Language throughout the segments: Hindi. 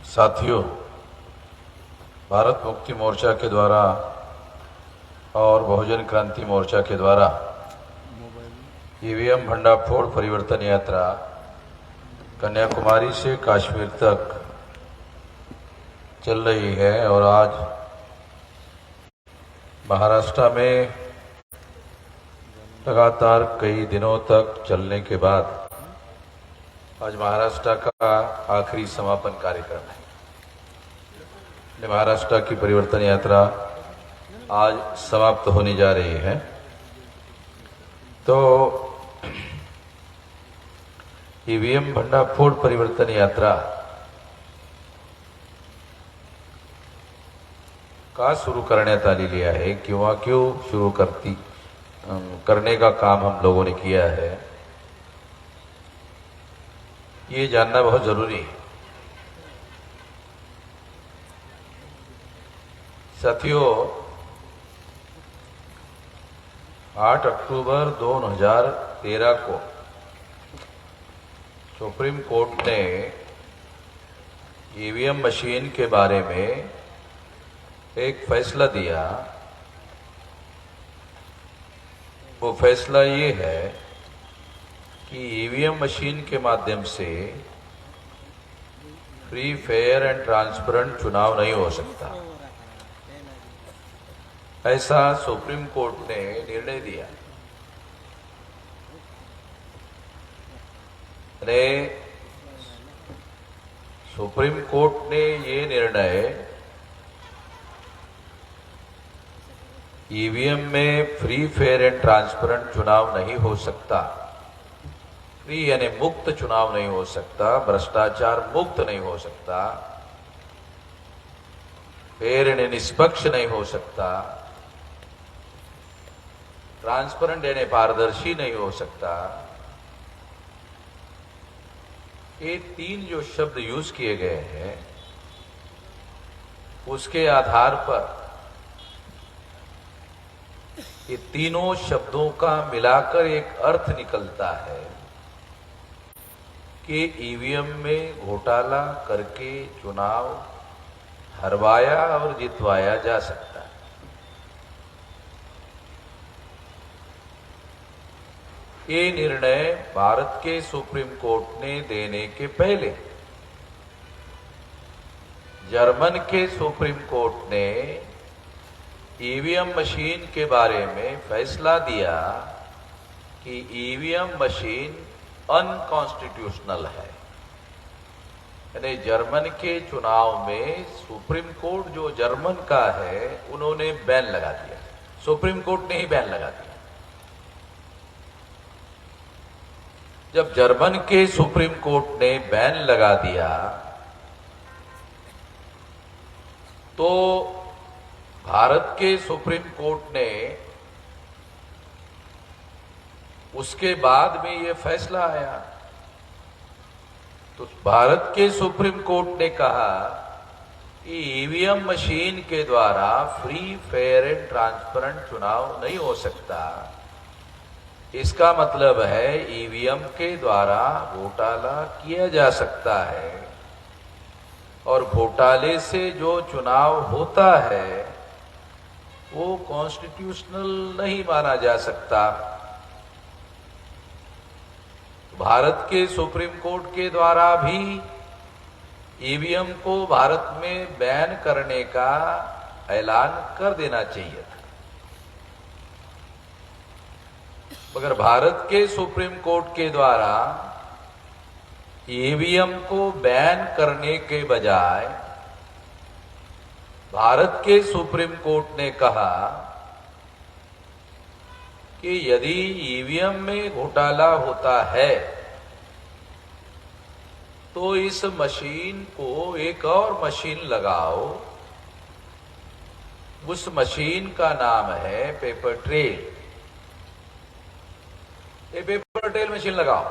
साथियों, भारत मुक्ति मोर्चा के द्वारा और बहुजन क्रांति मोर्चा के द्वारा ईवीएम भंडाफोड़ परिवर्तन यात्रा कन्याकुमारी से कश्मीर तक चल रही है और आज महाराष्ट्र में लगातार कई दिनों तक चलने के बाद आज महाराष्ट्र का आखिरी समापन कार्यक्रम है। महाराष्ट्र की परिवर्तन यात्रा आज समाप्त होने जा रही है। तो ईवीएम भंडाफोड़ परिवर्तन यात्रा का सुरू करण्यात आलेली आहे किंवा क्यों सुरू करने का काम हम लोगों ने किया है, ये जानना बहुत जरूरी है। साथियों, 8 अक्टूबर 2013 को सुप्रीम कोर्ट ने ईवीएम मशीन के बारे में एक फैसला दिया। वो फैसला ये है कि ईवीएम मशीन के माध्यम से फ्री, फेयर एंड ट्रांसपेरेंट चुनाव नहीं हो सकता, ऐसा सुप्रीम कोर्ट ने निर्णय दिया। सुप्रीम कोर्ट ने ये निर्णय ईवीएम में फ्री, फेयर एंड ट्रांसपेरेंट चुनाव नहीं हो सकता, फ्री यानी मुक्त चुनाव नहीं हो सकता, भ्रष्टाचार मुक्त नहीं हो सकता, फेयर यानी निष्पक्ष नहीं हो सकता, ट्रांसपेरेंट यानी पारदर्शी नहीं हो सकता। ये 3 जो शब्द यूज किए गए हैं, उसके आधार पर ये तीनों शब्दों का मिलाकर एक अर्थ निकलता है कि ईवीएम में घोटाला करके चुनाव हरवाया और जितवाया जा सकता है। ये निर्णय भारत के सुप्रीम कोर्ट ने देने के पहले जर्मन के सुप्रीम कोर्ट ने ईवीएम मशीन के बारे में फैसला दिया कि ईवीएम मशीन अनकॉन्स्टिट्यूशनल है। यानी जर्मन के चुनाव में सुप्रीम कोर्ट जो जर्मन का है, उन्होंने बैन लगा दिया, सुप्रीम कोर्ट ने ही बैन लगा दिया। जब जर्मन के सुप्रीम कोर्ट ने बैन लगा दिया तो भारत के सुप्रीम कोर्ट ने उसके बाद में ये फैसला आया तो भारत के सुप्रीम कोर्ट ने कहा कि ईवीएम मशीन के द्वारा फ्री, फेयर एंड ट्रांसपेरेंट चुनाव नहीं हो सकता। इसका मतलब है ईवीएम के द्वारा घोटाला किया जा सकता है और घोटाले से जो चुनाव होता है वो कॉन्स्टिट्यूशनल नहीं माना जा सकता। भारत के सुप्रीम कोर्ट के द्वारा भी ईवीएम को भारत में बैन करने का ऐलान कर देना चाहिए था, मगर भारत के सुप्रीम कोर्ट के द्वारा ईवीएम को बैन करने के बजाय भारत के सुप्रीम कोर्ट ने कहा कि यदि ईवीएम में घोटाला होता है तो इस मशीन को एक और मशीन लगाओ। उस मशीन का नाम है पेपर ट्रेल। ये पेपर ट्रेल मशीन लगाओ।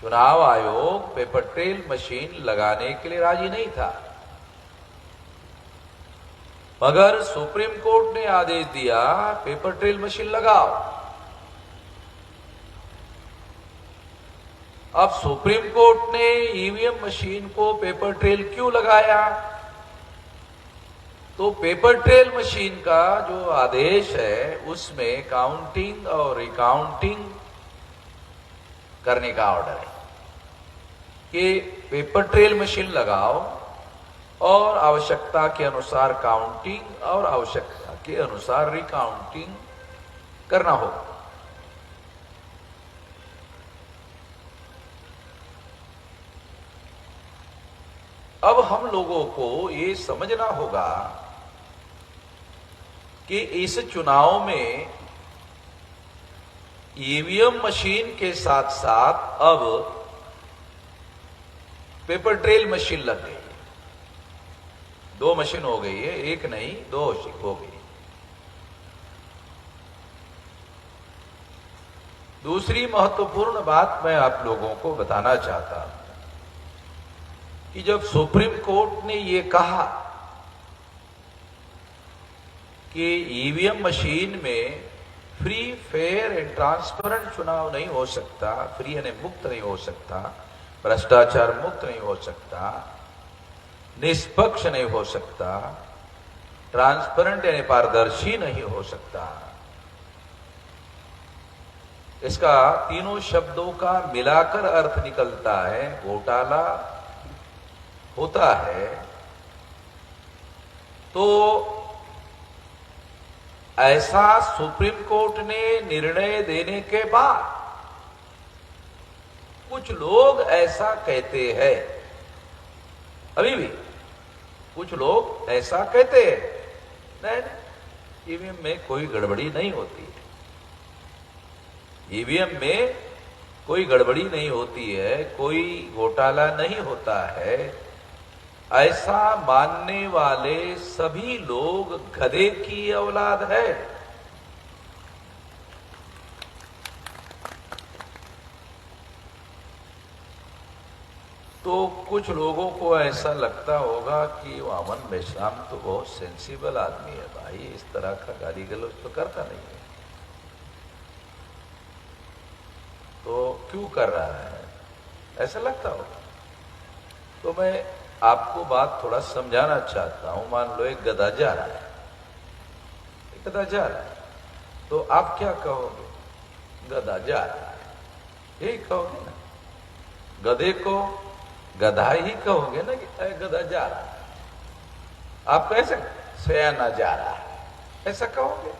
चुनाव आयोग पेपर ट्रेल मशीन लगाने के लिए राजी नहीं था, मगर सुप्रीम कोर्ट ने आदेश दिया पेपर ट्रेल मशीन लगाओ। अब सुप्रीम कोर्ट ने ईवीएम मशीन को पेपर ट्रेल क्यों लगाया? तो पेपर ट्रेल मशीन का जो आदेश है उसमें काउंटिंग और रिकाउंटिंग करने का ऑर्डर है कि पेपर ट्रेल मशीन लगाओ और आवश्यकता के अनुसार काउंटिंग और आवश्यकता के अनुसार रिकाउंटिंग करना होगा। अब हम लोगों को ये समझना होगा कि इस चुनाव में ईवीएम मशीन के साथ साथ अब पेपर ट्रेल मशीन लग गई है। 2 मशीन हो गई है, एक नहीं 2 हो गई। दूसरी महत्वपूर्ण बात मैं आप लोगों को बताना चाहता हूं कि जब सुप्रीम कोर्ट ने ये कहा कि ईवीएम मशीन में फ्री फेयर एंड ट्रांसपेरेंट चुनाव नहीं हो सकता, फ्री यानी मुक्त नहीं हो सकता, भ्रष्टाचार मुक्त नहीं हो सकता, निष्पक्ष नहीं हो सकता, ट्रांसपेरेंट यानी पारदर्शी नहीं हो सकता, इसका तीनों शब्दों का मिलाकर अर्थ निकलता है घोटाला होता है। तो ऐसा सुप्रीम कोर्ट ने निर्णय देने के बाद कुछ लोग ऐसा कहते हैं, अभी भी कुछ लोग ऐसा कहते हैं नहीं ईवीएम में कोई गड़बड़ी नहीं होती है, ईवीएम में कोई गड़बड़ी नहीं होती है, कोई घोटाला नहीं होता है। ऐसा मानने वाले सभी लोग गधे की औलाद है। तो कुछ लोगों को ऐसा लगता होगा कि वामन मेश्राम तो बहुत सेंसिबल आदमी है भाई, इस तरह का गाली गलौज तो करता नहीं है, तो क्यों कर रहा है, ऐसा लगता होगा। तो मैं आपको बात थोड़ा समझाना चाहता हूं। मान लो एक गधा जा रहा है, एक गधा जा रहा है, तो आप क्या कहोगे? गधा जा रहा है, यही कहोगे ना, गधे को गधा ही कहोगे ना कि गधा जा रहा है। आप कैसे सयाना जा रहा है ऐसा कहोगे?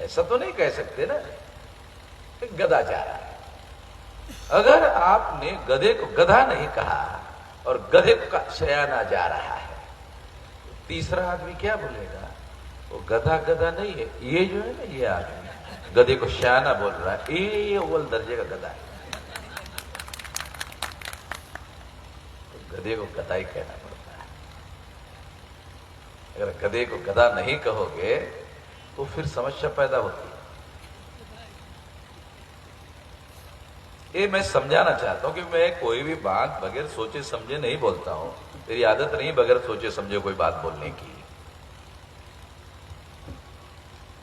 ऐसा तो नहीं कह सकते ना, गधा जा रहा है। अगर आपने गधे को गधा नहीं कहा और गधे का सयाना जा रहा है, तो तीसरा आदमी क्या बोलेगा? वो गधा गधा नहीं है, ये जो है ना, ये आदमी गधे को सयाना बोल रहा है, ये अव्वल दर्जे का गधा है, तो गधे को गधा ही कहना पड़ता है। अगर गधे को गधा नहीं कहोगे तो फिर समस्या पैदा होती है। ये मैं समझाना चाहता हूं कि मैं कोई भी बात बगैर सोचे समझे नहीं बोलता हूं, मेरी आदत नहीं बगैर सोचे समझे कोई बात बोलने की।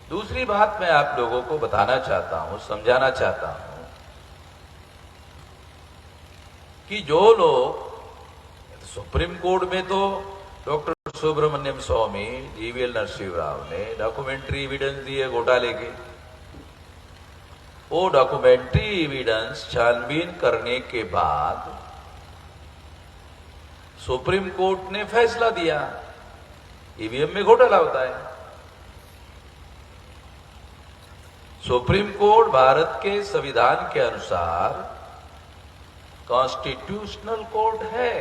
दूसरी बात मैं आप लोगों को बताना चाहता हूं, समझाना चाहता हूं कि जो लोग सुप्रीम कोर्ट में तो डॉक्टर सुब्रमण्यम स्वामी, जीवीएल नरसिंह राव ने डॉक्यूमेंट्री एविडेंस दिए घोटाले के। वो डॉक्यूमेंट्री एविडेंस छानबीन करने के बाद सुप्रीम कोर्ट ने फैसला दिया ईवीएम में घोटाला होता है। सुप्रीम कोर्ट भारत के संविधान के अनुसार कॉन्स्टिट्यूशनल कोर्ट है,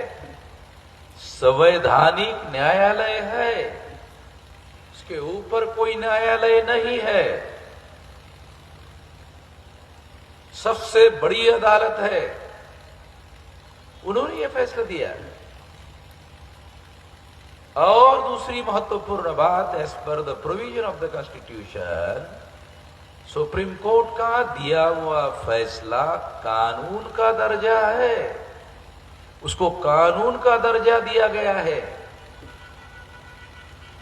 संवैधानिक न्यायालय है, इसके ऊपर कोई न्यायालय नहीं है, सबसे बड़ी अदालत है। उन्होंने यह फैसला दिया। और दूसरी महत्वपूर्ण बात, as per the provision of the constitution, Supreme Court का दिया हुआ फैसला कानून का दर्जा है, उसको कानून का दर्जा दिया गया है।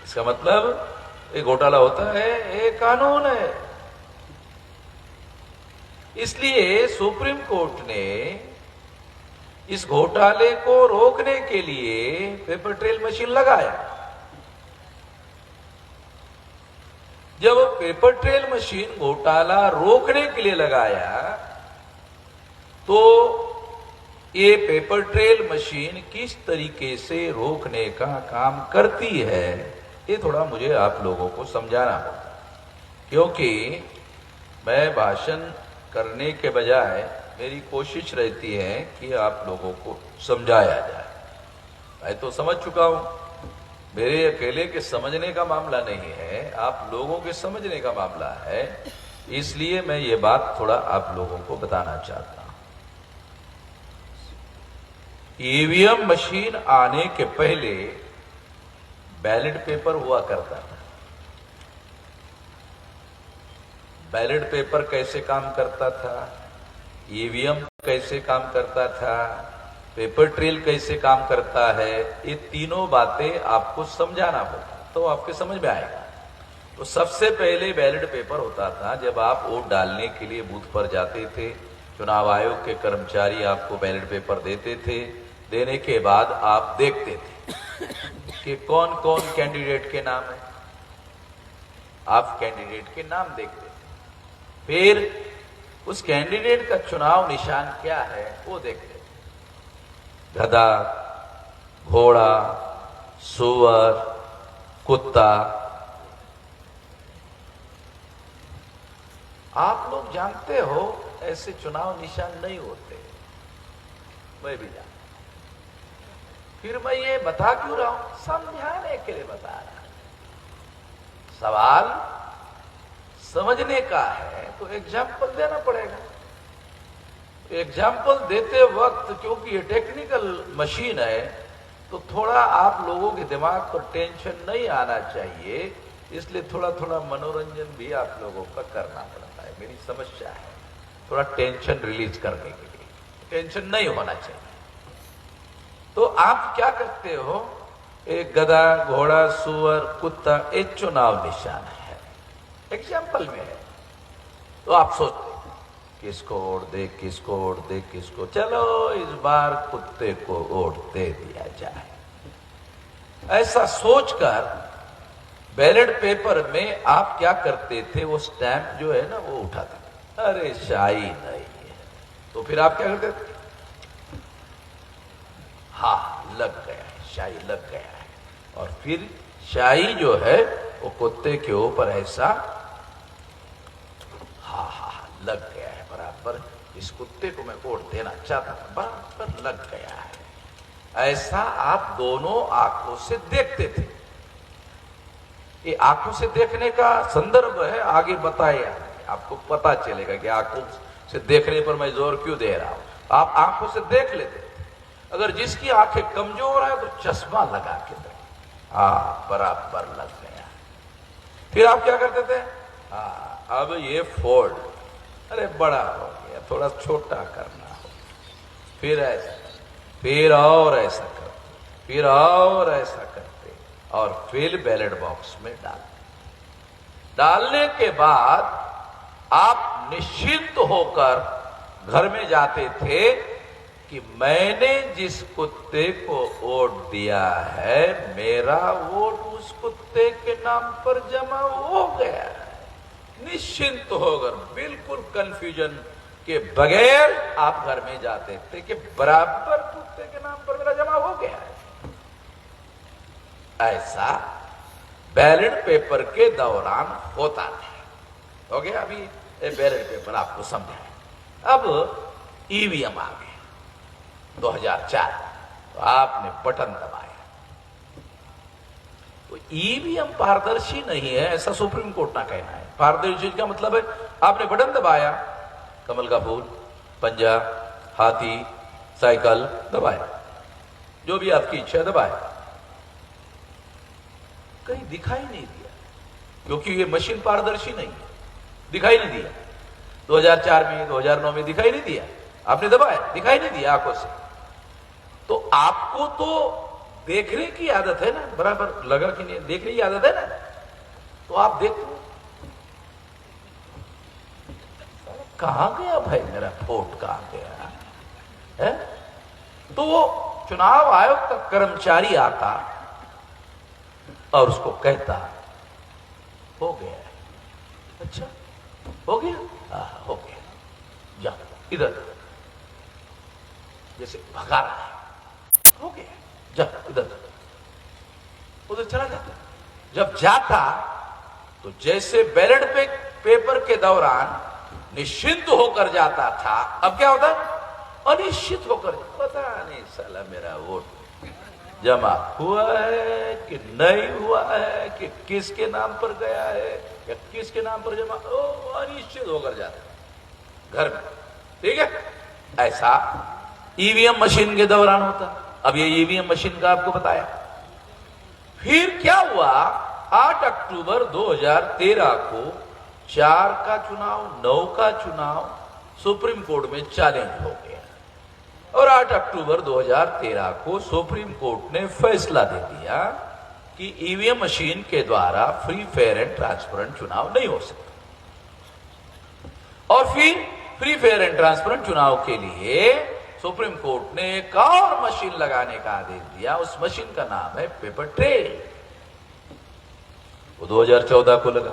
इसका मतलब ये घोटाला होता है, ये कानून है। इसलिए सुप्रीम कोर्ट ने इस घोटाले को रोकने के लिए पेपर ट्रेल मशीन लगाया। जब पेपर ट्रेल मशीन घोटाला रोकने के लिए लगाया तो ये पेपर ट्रेल मशीन किस तरीके से रोकने का काम करती है, ये थोड़ा मुझे आप लोगों को समझाना होगा। क्योंकि मैं भाषण करने के बजाय मेरी कोशिश रहती है कि आप लोगों को समझाया जाए। मैं तो समझ चुका हूं, मेरे अकेले के समझने का मामला नहीं है, आप लोगों के समझने का मामला है। इसलिए मैं ये बात थोड़ा आप लोगों को बताना चाहता हूं। ईवीएम मशीन आने के पहले बैलेट पेपर हुआ करता था। बैलेट पेपर कैसे काम करता था, ईवीएम कैसे काम करता था, पेपर ट्रेल कैसे काम करता है, ये तीनों बातें आपको समझाना होगा तो आपके समझ में आएगा। तो सबसे पहले बैलेट पेपर होता था जब आप वोट डालने के लिए बूथ पर जाते थे। चुनाव आयोग के कर्मचारी आपको बैलेट पेपर देते थे। देने के बाद आप देखते थे कि कौन कौन कैंडिडेट के नाम है। आप कैंडिडेट के नाम देखते थे, फिर उस कैंडिडेट का चुनाव निशान क्या है वो देखते थे। गधा, घोड़ा, सुअर, कुत्ता। आप लोग जानते हो ऐसे चुनाव निशान नहीं होते, मैं भी जानता। फिर मैं ये बता क्यों रहा हूं, समझाने के लिए बता रहा हूं। सवाल समझने का है तो एग्जाम्पल देना पड़ेगा। एग्जाम्पल देते वक्त क्योंकि ये टेक्निकल मशीन है तो थोड़ा आप लोगों के दिमाग पर टेंशन नहीं आना चाहिए, इसलिए थोड़ा थोड़ा मनोरंजन भी आप लोगों का करना पड़ता है। मेरी समस्या है थोड़ा टेंशन रिलीज करने के लिए, टेंशन नहीं होना चाहिए। तो आप क्या करते हो, एक गधा, घोड़ा, सुअर, कुत्ता एक चुनाव निशान है, एग्जाम्पल में है। तो आप सोचते किसको वोट दे, किसको वोट दे, किसको, चलो इस बार कुत्ते को वोट दे दिया जाए। ऐसा सोचकर बैलेट पेपर में आप क्या करते थे, वो स्टैंप जो है ना वो उठाते। अरे शाही नहीं है, तो फिर आप क्या करते थे, हाँ लग गया है, शाही लग गया है। और फिर शाही जो है वो कुत्ते के ऊपर ऐसा, हाँ हाँ लग गया है बराबर, इस कुत्ते को मैं वोट देना चाहता था, बराबर लग गया है। ऐसा आप दोनों आंखों से देखते थे। ये आंखों से देखने का संदर्भ है, आगे बताया आपको पता चलेगा कि आंखों से देखने पर मैं जोर क्यों दे रहा हूं। आप आंखों से देख लेते थे। अगर जिसकी आंखें कमजोर है तो चश्मा लगा के दे, हाँ बराबर लग गया। फिर आप क्या करते थे, हाँ अब ये फोल्ड, अरे बड़ा हो गया, थोड़ा छोटा करना हो, फिर ऐसा, फिर और ऐसा करते, फिर और ऐसा करते, और फिर बैलेट बॉक्स में डालने के बाद आप निश्चिंत होकर घर में जाते थे कि मैंने जिस कुत्ते को वोट दिया है मेरा वोट उस कुत्ते के नाम पर जमा हो गया है। निश्चिंत होकर, बिल्कुल कंफ्यूजन के बगैर आप घर में जाते थे कि बराबर कुत्ते के नाम पर मेरा जमा हो गया है। ऐसा बैलेट पेपर के दौरान होता था। हो गया, अभी बैलेट पेपर आपको समझाया। अब ईवीएम आ गया 2004, तो आपने बटन दबाया। तो ईवीएम पारदर्शी नहीं है ऐसा सुप्रीम कोर्ट का कहना है। पारदर्शी का मतलब है आपने बटन दबाया, कमल का फूल, पंजा, हाथी, साइकिल दबाया, जो भी आपकी इच्छा दबाया, कहीं दिखाई नहीं दिया क्योंकि ये मशीन पारदर्शी नहीं है, दिखाई नहीं दिया। 2004 में, 2009 में दिखाई नहीं दिया, आपने दबाया, दिखाई नहीं दिया आंखों से। तो आपको तो देखने की आदत है ना, बराबर लगा कि नहीं, देखने की आदत है ना, तो आप देखो कहां गया भाई मेरा वोट, कहां गया है? तो वो चुनाव आयोग का कर्मचारी आता और उसको कहता हो गया। अच्छा हो गया? हो गया, जा इधर, जैसे भगा रहा है, हो गया, जा इधर, उधर चला जाता। जब जाता तो जैसे बैलेट पेपर के दौरान निश्चिंत होकर जाता था, अब क्या होता? अनिश्चित होकर, पता नहीं साला मेरा वोट जमा हुआ है कि नहीं हुआ है, कि किसके नाम पर गया है या किसके नाम पर जमा, अनिश्चित होकर जाता घर में। ठीक है, ऐसा ईवीएम मशीन के दौरान होता। अब ये ईवीएम मशीन का आपको बताया। फिर क्या हुआ? 8 अक्टूबर 2013 को 4 का चुनाव, 9 का चुनाव सुप्रीम कोर्ट में चैलेंज हो गया और 8 अक्टूबर 2013 को सुप्रीम कोर्ट ने फैसला दे दिया कि ईवीएम मशीन के द्वारा फ्री, फेयर एंड ट्रांसपेरेंट चुनाव नहीं हो सकता। और फिर फ्री, फेयर एंड ट्रांसपेरेंट चुनाव के लिए सुप्रीम कोर्ट ने एक और मशीन लगाने का आदेश दिया। उस मशीन का नाम है पेपर ट्रेल। वो 2014 को लगा।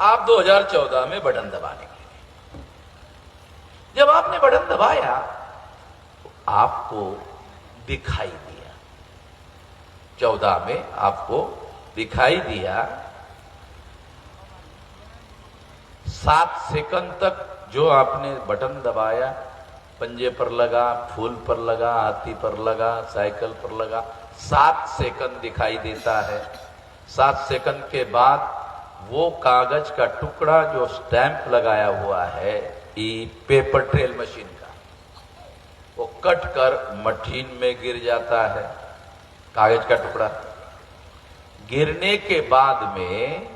आप 2014 में बटन दबाने के लिए, जब आपने बटन दबाया तो आपको दिखाई दिया, 14 में आपको दिखाई दिया 7 सेकंड तक जो आपने बटन दबाया, पंजे पर लगा, फूल पर लगा, हाथी पर लगा, साइकिल पर लगा, 7 सेकंड दिखाई देता है। 7 सेकंड के बाद वो कागज का टुकड़ा जो स्टैंप लगाया हुआ है पेपर ट्रेल मशीन का, वो कट कर मशीन में गिर जाता है। कागज का टुकड़ा गिरने के बाद में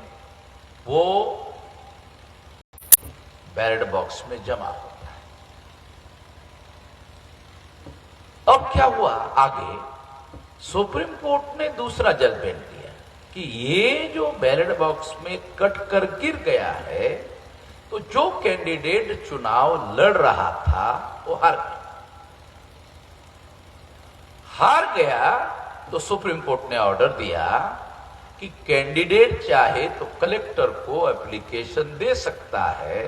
वो बैलेट बॉक्स में जमा होता है। अब क्या हुआ आगे? सुप्रीम कोर्ट ने दूसरा जजमेंट दिया कि ये जो बैलेट बॉक्स में कट कर गिर गया है, तो जो कैंडिडेट चुनाव लड़ रहा था वो हार गया। तो सुप्रीम कोर्ट ने ऑर्डर दिया कि कैंडिडेट चाहे तो कलेक्टर को एप्लीकेशन दे सकता है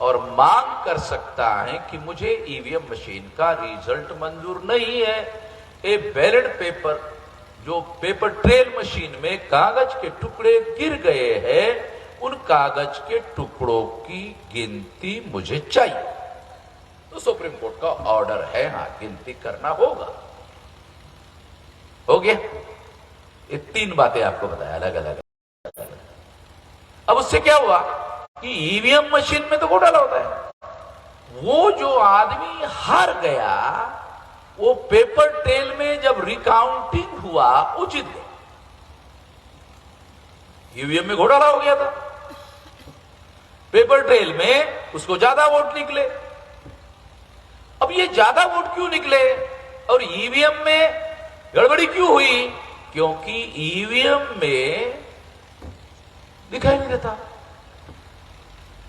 और मांग कर सकता है कि मुझे ईवीएम मशीन का रिजल्ट मंजूर नहीं है। ए बैलेट पेपर, जो पेपर ट्रेल मशीन में कागज के टुकड़े गिर गए हैं, उन कागज के टुकड़ों की गिनती मुझे चाहिए। तो सुप्रीम कोर्ट का ऑर्डर है, हाँ गिनती करना होगा। हो गया। ये 3 बातें आपको बताया अलग अलग। अब उससे क्या हुआ कि ईवीएम मशीन में तो घोटाला होता है। वो जो आदमी हार गया, वो पेपर ट्रेल में जब रिकाउंटिंग हुआ उचित नहीं, ईवीएम में घोटाला हो गया था। पेपर ट्रेल में उसको ज्यादा वोट निकले। अब ये ज्यादा वोट क्यों निकले और ईवीएम में गड़बड़ी क्यों हुई? क्योंकि ईवीएम में दिखाई नहीं देता।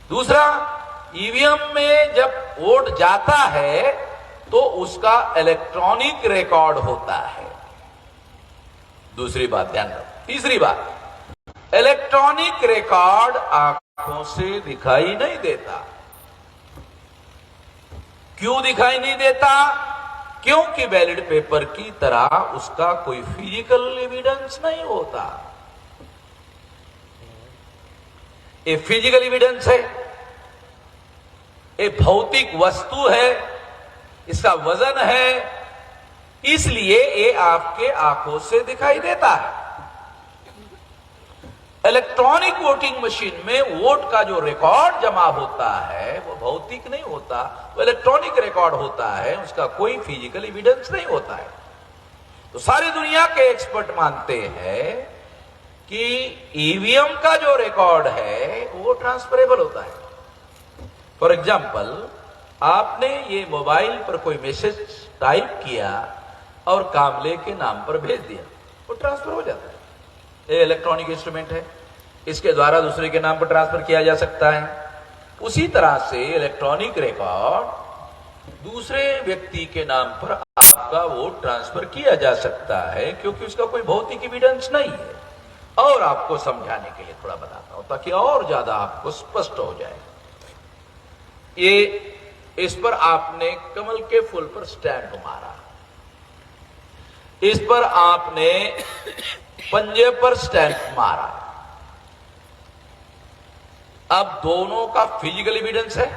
दूसरा, ईवीएम में जब वोट जाता है तो उसका इलेक्ट्रॉनिक रिकॉर्ड होता है। दूसरी बात ध्यान रखो। तीसरी बात, इलेक्ट्रॉनिक रिकॉर्ड आंखों से दिखाई नहीं देता। क्यों दिखाई नहीं देता? क्योंकि बैलेट पेपर की तरह उसका कोई फिजिकल एविडेंस नहीं होता। ये फिजिकल एविडेंस है, ये भौतिक वस्तु है, इसका वजन है, इसलिए ये आपके आंखों से दिखाई देता है। इलेक्ट्रॉनिक वोटिंग मशीन में वोट का जो रिकॉर्ड जमा होता है वो भौतिक नहीं होता, वो इलेक्ट्रॉनिक रिकॉर्ड होता है, उसका कोई फिजिकल एविडेंस नहीं होता है। तो सारी दुनिया के एक्सपर्ट मानते हैं कि ईवीएम का जो रिकॉर्ड है वो ट्रांसफरेबल होता है। फॉर एग्जाम्पल, आपने ये मोबाइल पर कोई मैसेज टाइप किया और कामले के नाम पर भेज दिया, वो ट्रांसफर हो जाता है। ये इलेक्ट्रॉनिक इंस्ट्रूमेंट है, इसके द्वारा दूसरे के नाम पर ट्रांसफर किया जा सकता है। उसी तरह से इलेक्ट्रॉनिक रिकॉर्ड दूसरे व्यक्ति के नाम पर आपका वोट ट्रांसफर किया जा सकता है, क्योंकि उसका कोई भौतिक एविडेंस नहीं है। और आपको समझाने के लिए थोड़ा बताता हूं ताकि और ज्यादा आपको स्पष्ट हो जाए। ये इस पर आपने कमल के फूल पर स्टैंप मारा, इस पर आपने पंजे पर स्टैंप मारा। अब दोनों का फिजिकल एविडेंस है।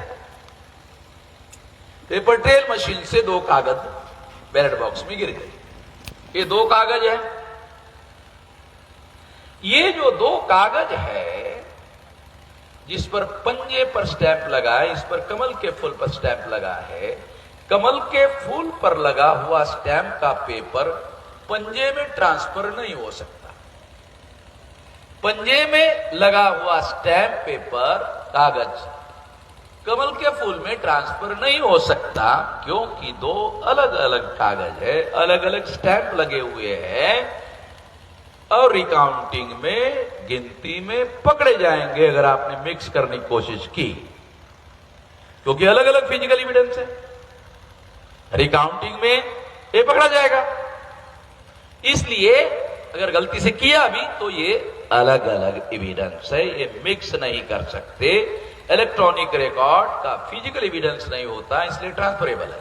पेपर ट्रेल मशीन से 2 कागज बैलेट बॉक्स में गिर गए। ये 2 कागज है। ये जो 2 कागज है जिस पर पंजे पर स्टैंप लगा है, इस पर कमल के फूल पर स्टैंप लगा है। कमल के फूल पर लगा हुआ स्टैंप का पेपर पंजे में ट्रांसफर नहीं हो सकता। पंजे में लगा हुआ स्टैंप पेपर कागज कमल के फूल में ट्रांसफर नहीं हो सकता, क्योंकि 2 अलग अलग कागज है, अलग अलग स्टैंप लगे हुए हैं और रिकाउंटिंग में, गिनती में पकड़े जाएंगे अगर आपने मिक्स करने की कोशिश की, क्योंकि अलग अलग फिजिकल एविडेंस है। रिकाउंटिंग में ये पकड़ा जाएगा, इसलिए अगर गलती से किया भी तो ये अलग अलग एविडेंस है, ये मिक्स नहीं कर सकते। इलेक्ट्रॉनिक रिकॉर्ड का फिजिकल एविडेंस नहीं होता, इसलिए ट्रांसफरेबल है।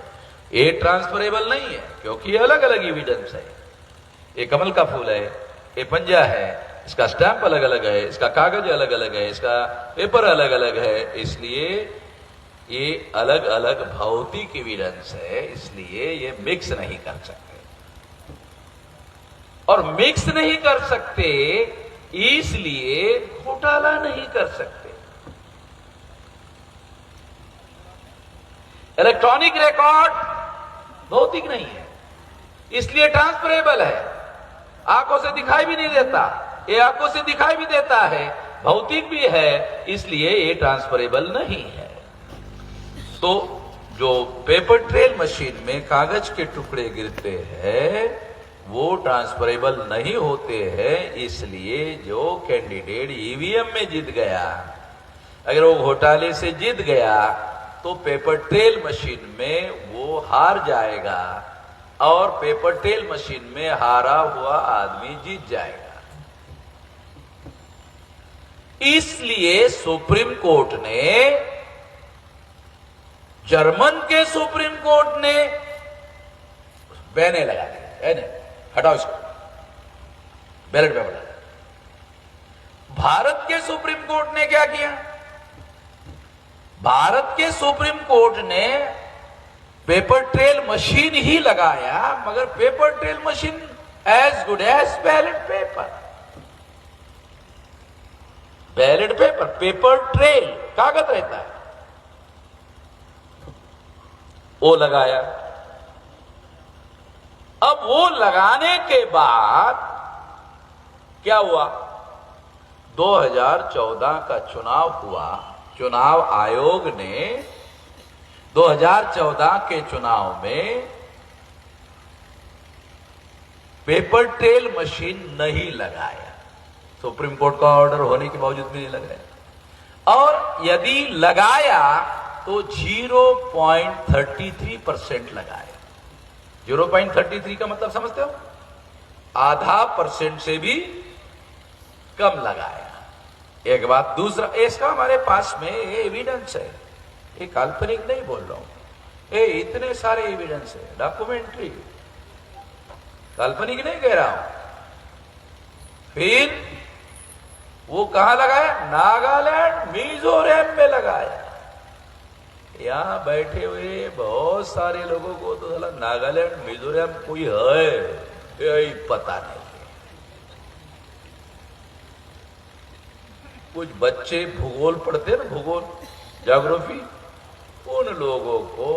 ये ट्रांसफरेबल नहीं है क्योंकि अलग अलग एविडेंस है। ये कमल का फूल है, ये पंजा है, इसका स्टैंप अलग अलग है, इसका कागज अलग अलग है, इसका पेपर अलग अलग है, इसलिए ये अलग अलग भौतिक एविडेंस है, इसलिए ये मिक्स नहीं कर सकते। और मिक्स नहीं कर सकते इसलिए घोटाला नहीं कर सकते। इलेक्ट्रॉनिक रिकॉर्ड भौतिक नहीं है, इसलिए ट्रांसफरेबल है। आंखों से दिखाई भी नहीं देता, ये आंखों से दिखाई भी देता है, भौतिक भी है, इसलिए ये ट्रांसफरेबल नहीं है। तो जो पेपर ट्रेल मशीन में कागज के टुकड़े गिरते हैं वो ट्रांसफरेबल नहीं होते हैं, इसलिए जो कैंडिडेट ईवीएम में जीत गया, अगर वो घोटाले से जीत गया तो पेपर ट्रेल मशीन में वो हार जाएगा और पेपर ट्रेल मशीन में हारा हुआ आदमी जीत जाएगा। इसलिए सुप्रीम कोर्ट ने, जर्मन के सुप्रीम कोर्ट ने बैने लगा दिया, हटाओ इसको, बैलेट पेपर लगा। भारत के सुप्रीम कोर्ट ने क्या किया? भारत के सुप्रीम कोर्ट ने पेपर ट्रेल मशीन ही लगाया, मगर paper trail machine as good as ballot paper. Ballot paper, paper trail कागज रहता है, वो लगाया। अब वो लगाने के बाद क्या हुआ? 2014 का चुनाव हुआ। चुनाव आयोग ने 2014 के चुनाव में पेपर ट्रेल मशीन नहीं लगाया। सुप्रीम कोर्ट का ऑर्डर होने के बावजूद भी नहीं लगाया, और यदि लगाया तो 0.33% लगाया। 0.33 का मतलब समझते हो? आधा % से भी कम लगाया। एक बात। दूसरा, इसका हमारे पास में ये एविडेंस है, ये काल्पनिक नहीं बोल रहा हूं, ये इतने सारे एविडेंस है, डॉक्यूमेंट्री, काल्पनिक नहीं कह रहा हूं। फिर वो कहां लगाया? नागालैंड, मिजोरम में लगाया। यहां बैठे हुए बहुत सारे लोगों को तो साला नागालैंड, मिजोरम कोई है यही पता नहीं। कुछ बच्चे भूगोल पढ़ते ना, भूगोल, ज्योग्राफी, उन लोगों को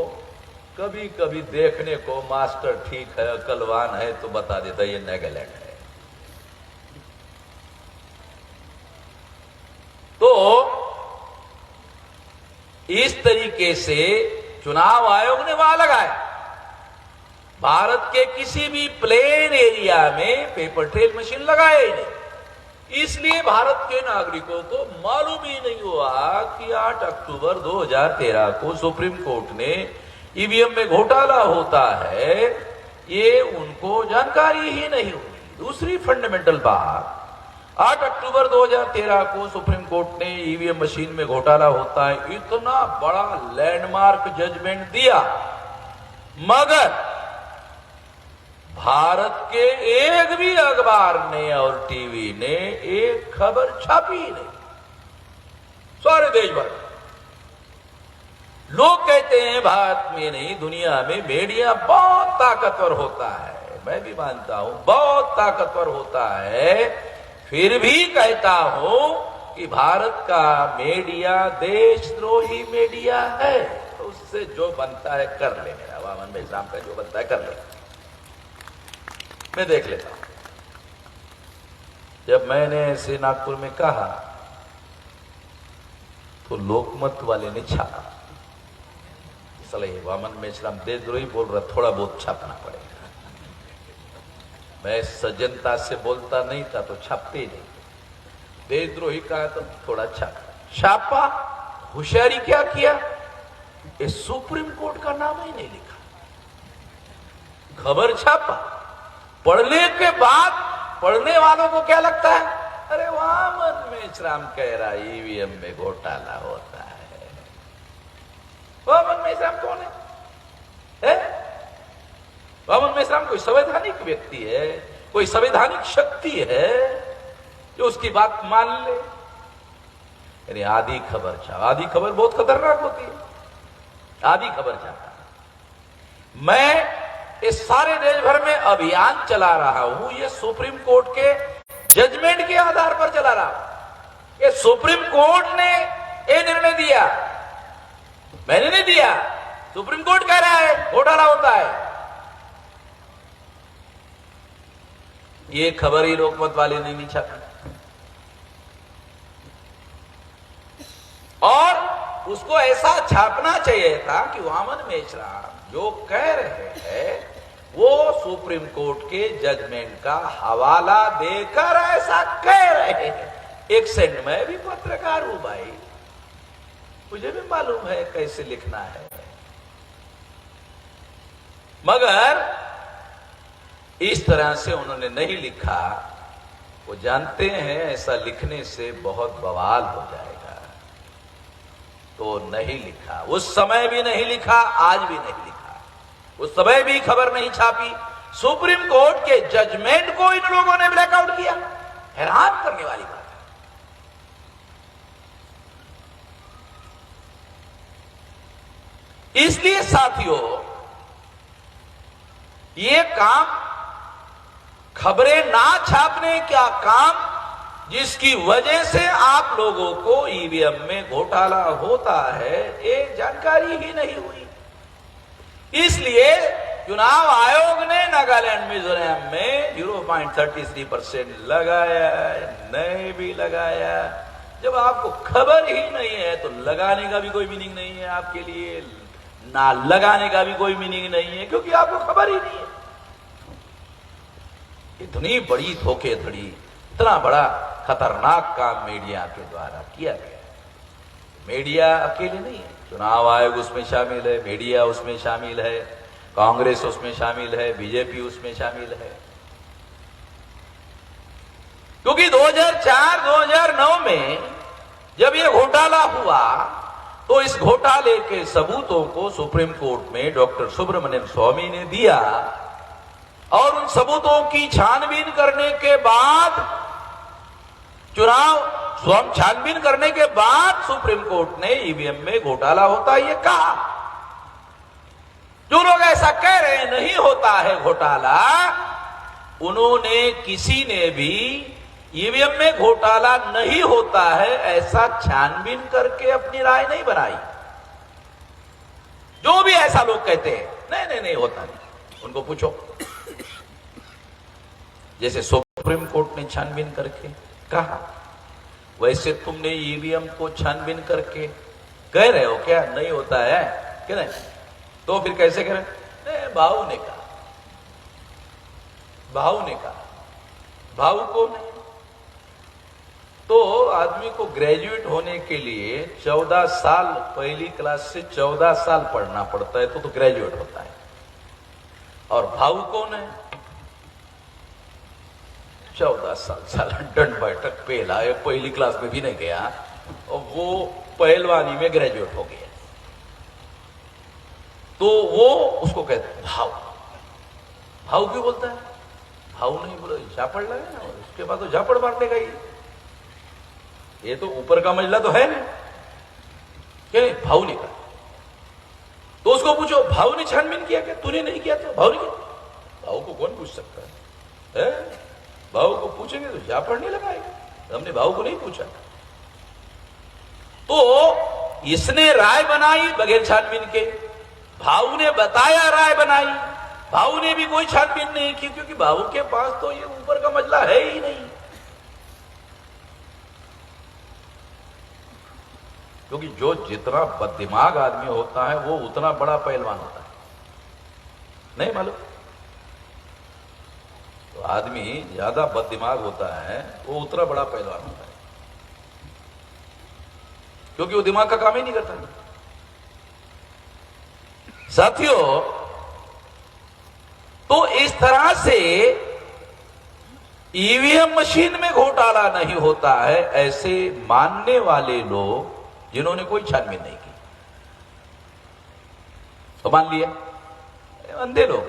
कभी कभी देखने को मास्टर ठीक है, अकलवान है तो बता देता ये नागालैंड है। तो इस तरीके से चुनाव आयोग ने वहां लगाया। भारत के किसी भी प्लेन एरिया में पेपर ट्रेल मशीन लगाए ही नहीं। इसलिए भारत के नागरिकों को मालूम ही नहीं हुआ कि 8 अक्टूबर 2013 को सुप्रीम कोर्ट ने ईवीएम में घोटाला होता है, ये उनको जानकारी ही नहीं हुई। दूसरी फंडामेंटल बात, 8 अक्टूबर 2013 को सुप्रीम कोर्ट ने ईवीएम मशीन में घोटाला होता है इतना बड़ा लैंडमार्क जजमेंट दिया, मगर भारत के एक भी अखबार ने और टीवी ने एक खबर छापी ही नहीं। सारे देश भर लोग कहते हैं भारत में नहीं दुनिया में मीडिया बहुत ताकतवर होता है, मैं भी मानता हूं बहुत ताकतवर होता है, फिर भी कहता हूं कि भारत का मीडिया देशद्रोही मीडिया है। तो उससे जो बनता है कर ले, मेरा वामन मेश्राम का जो बनता है कर ले, मैं देख लेता हूं। जब मैंने ऐसे नागपुर में कहा तो लोकमत वाले ने छापा, वामन मेश्राम देशद्रोही बोल रहा, थोड़ा बहुत छापना पड़ेगा। मैं सज्जनता से बोलता नहीं था तो छापते ही नहीं, देशद्रोही कहा तो थोड़ा छापा। होशियारी क्या किया, ये सुप्रीम कोर्ट का नाम ही नहीं लिखा, खबर छापा। पढ़ने के बाद पढ़ने वालों को क्या लगता है, अरे वामन मेश्राम कह रहा ईवीएम में घोटाला होता है। वामन मेश्राम कौन है? वामन मेश्राम कोई संवैधानिक व्यक्ति है, कोई संवैधानिक शक्ति है जो उसकी बात मान ले? यानी आधी खबर छापा। आधी खबर बहुत खतरनाक होती है, आधी खबर छापा। मैं इस सारे देश भर में अभियान चला रहा हूं, ये सुप्रीम कोर्ट के जजमेंट के आधार पर चला रहा हूं। ये सुप्रीम कोर्ट ने ये निर्णय दिया, मैंने नहीं दिया, सुप्रीम कोर्ट कह रहा है घोटाला होता है। ये खबर ही लोकमत वाले ने नहीं छापी, और उसको ऐसा छापना चाहिए था कि वामन मेश्राम जो कह रहे हैं वो सुप्रीम कोर्ट के जजमेंट का हवाला देकर ऐसा कह रहे हैं। एक सेकंड, मैं भी पत्रकार हूं भाई, मुझे भी मालूम है कैसे लिखना है, मगर इस तरह से उन्होंने नहीं लिखा। वो जानते हैं ऐसा लिखने से बहुत बवाल हो जाएगा, तो नहीं लिखा। उस समय भी नहीं लिखा, आज भी नहीं लिखा। उस समय भी खबर नहीं छापी। सुप्रीम कोर्ट के जजमेंट को इन लोगों ने ब्लैकआउट किया। हैरान करने वाली बात है। इसलिए साथियों, ये काम, खबरें ना छापने का काम, जिसकी वजह से आप लोगों को ईवीएम में घोटाला होता है, ये जानकारी ही नहीं हुई। इसलिए चुनाव आयोग ने नागालैंड मिजोरम में 0.33% लगाया, नहीं भी लगाया। जब आपको खबर ही नहीं है तो लगाने का भी कोई मीनिंग नहीं है आपके लिए, ना लगाने का भी कोई मीनिंग नहीं है, क्योंकि आपको खबर ही नहीं है। इतनी बड़ी धोखेधड़ी, इतना बड़ा खतरनाक काम मीडिया के द्वारा किया गया। मीडिया अकेले नहीं है, चुनाव आयोग उसमें शामिल है, मीडिया उसमें शामिल है, कांग्रेस उसमें शामिल है, बीजेपी उसमें शामिल है। क्योंकि 2004-2009 में जब यह घोटाला हुआ तो इस घोटाले के सबूतों को सुप्रीम कोर्ट में डॉक्टर सुब्रमण्यम स्वामी ने दिया, और उन सबूतों की छानबीन करने के बाद छानबीन करने के बाद सुप्रीम कोर्ट ने ईवीएम में घोटाला होता है ये कहा। जो लोग ऐसा कह रहे हैं नहीं होता है घोटाला, उन्होंने, किसी ने भी ईवीएम में घोटाला नहीं होता है ऐसा छानबीन करके अपनी राय नहीं बनाई। जो भी ऐसा लोग कहते हैं नहीं होता नहीं, उनको पूछो। जैसे सुप्रीम कोर्ट ने छानबीन करके कहा, वैसे तुमने ईवीएम को छानबीन करके कह रहे हो क्या नहीं होता है कि नहीं? तो फिर कैसे कह रहे? भाऊ ने कहा, भाऊ को नहीं। तो आदमी को ग्रेजुएट होने के लिए 14 साल, पहली क्लास से 14 साल पढ़ना पड़ता है तो ग्रेजुएट होता है। और भाऊ कौन है? 14 साल साला दंड बैठक पहला है, पहली क्लास में भी नहीं गया और वो पहलवानी में ग्रेजुएट हो गया। तो वो उसको कहते हैं भाव। भाव क्यों बोलता है? भाव नहीं बोला, झापड़ लगे ना, उसके बाद तो झापड़ मारने का ही। ये तो ऊपर का मजला तो है नहीं, क्या भाव नहीं कहा। तो उसको पूछो भाव ने छानबीन किया क्या? तूने नहीं किया तो भाव ने किया। भाव को कौन पूछ सकता है? भाव को पूछेंगे तो झापड़ नहीं लगाएगा। हमने भाव को नहीं पूछा। तो इसने राय बनाई बगैर छानबीन के, भाव ने बताया राय बनाई, भाव ने भी कोई छानबीन नहीं की, क्योंकि भाव के पास तो ये ऊपर का मसला है ही नहीं। क्योंकि जो जितना बददिमाग आदमी होता है वो उतना बड़ा पहलवान होता है, नहीं मालूम? तो आदमी ज्यादा बददिमाग होता है वो उतना बड़ा पहलवान होता है, क्योंकि वो दिमाग का काम ही नहीं करता। साथियों, तो इस तरह से ईवीएम मशीन में घोटाला नहीं होता है, ऐसे मानने वाले लोग जिन्होंने कोई छानबीन नहीं की तो मान लिया, अंधे लोग,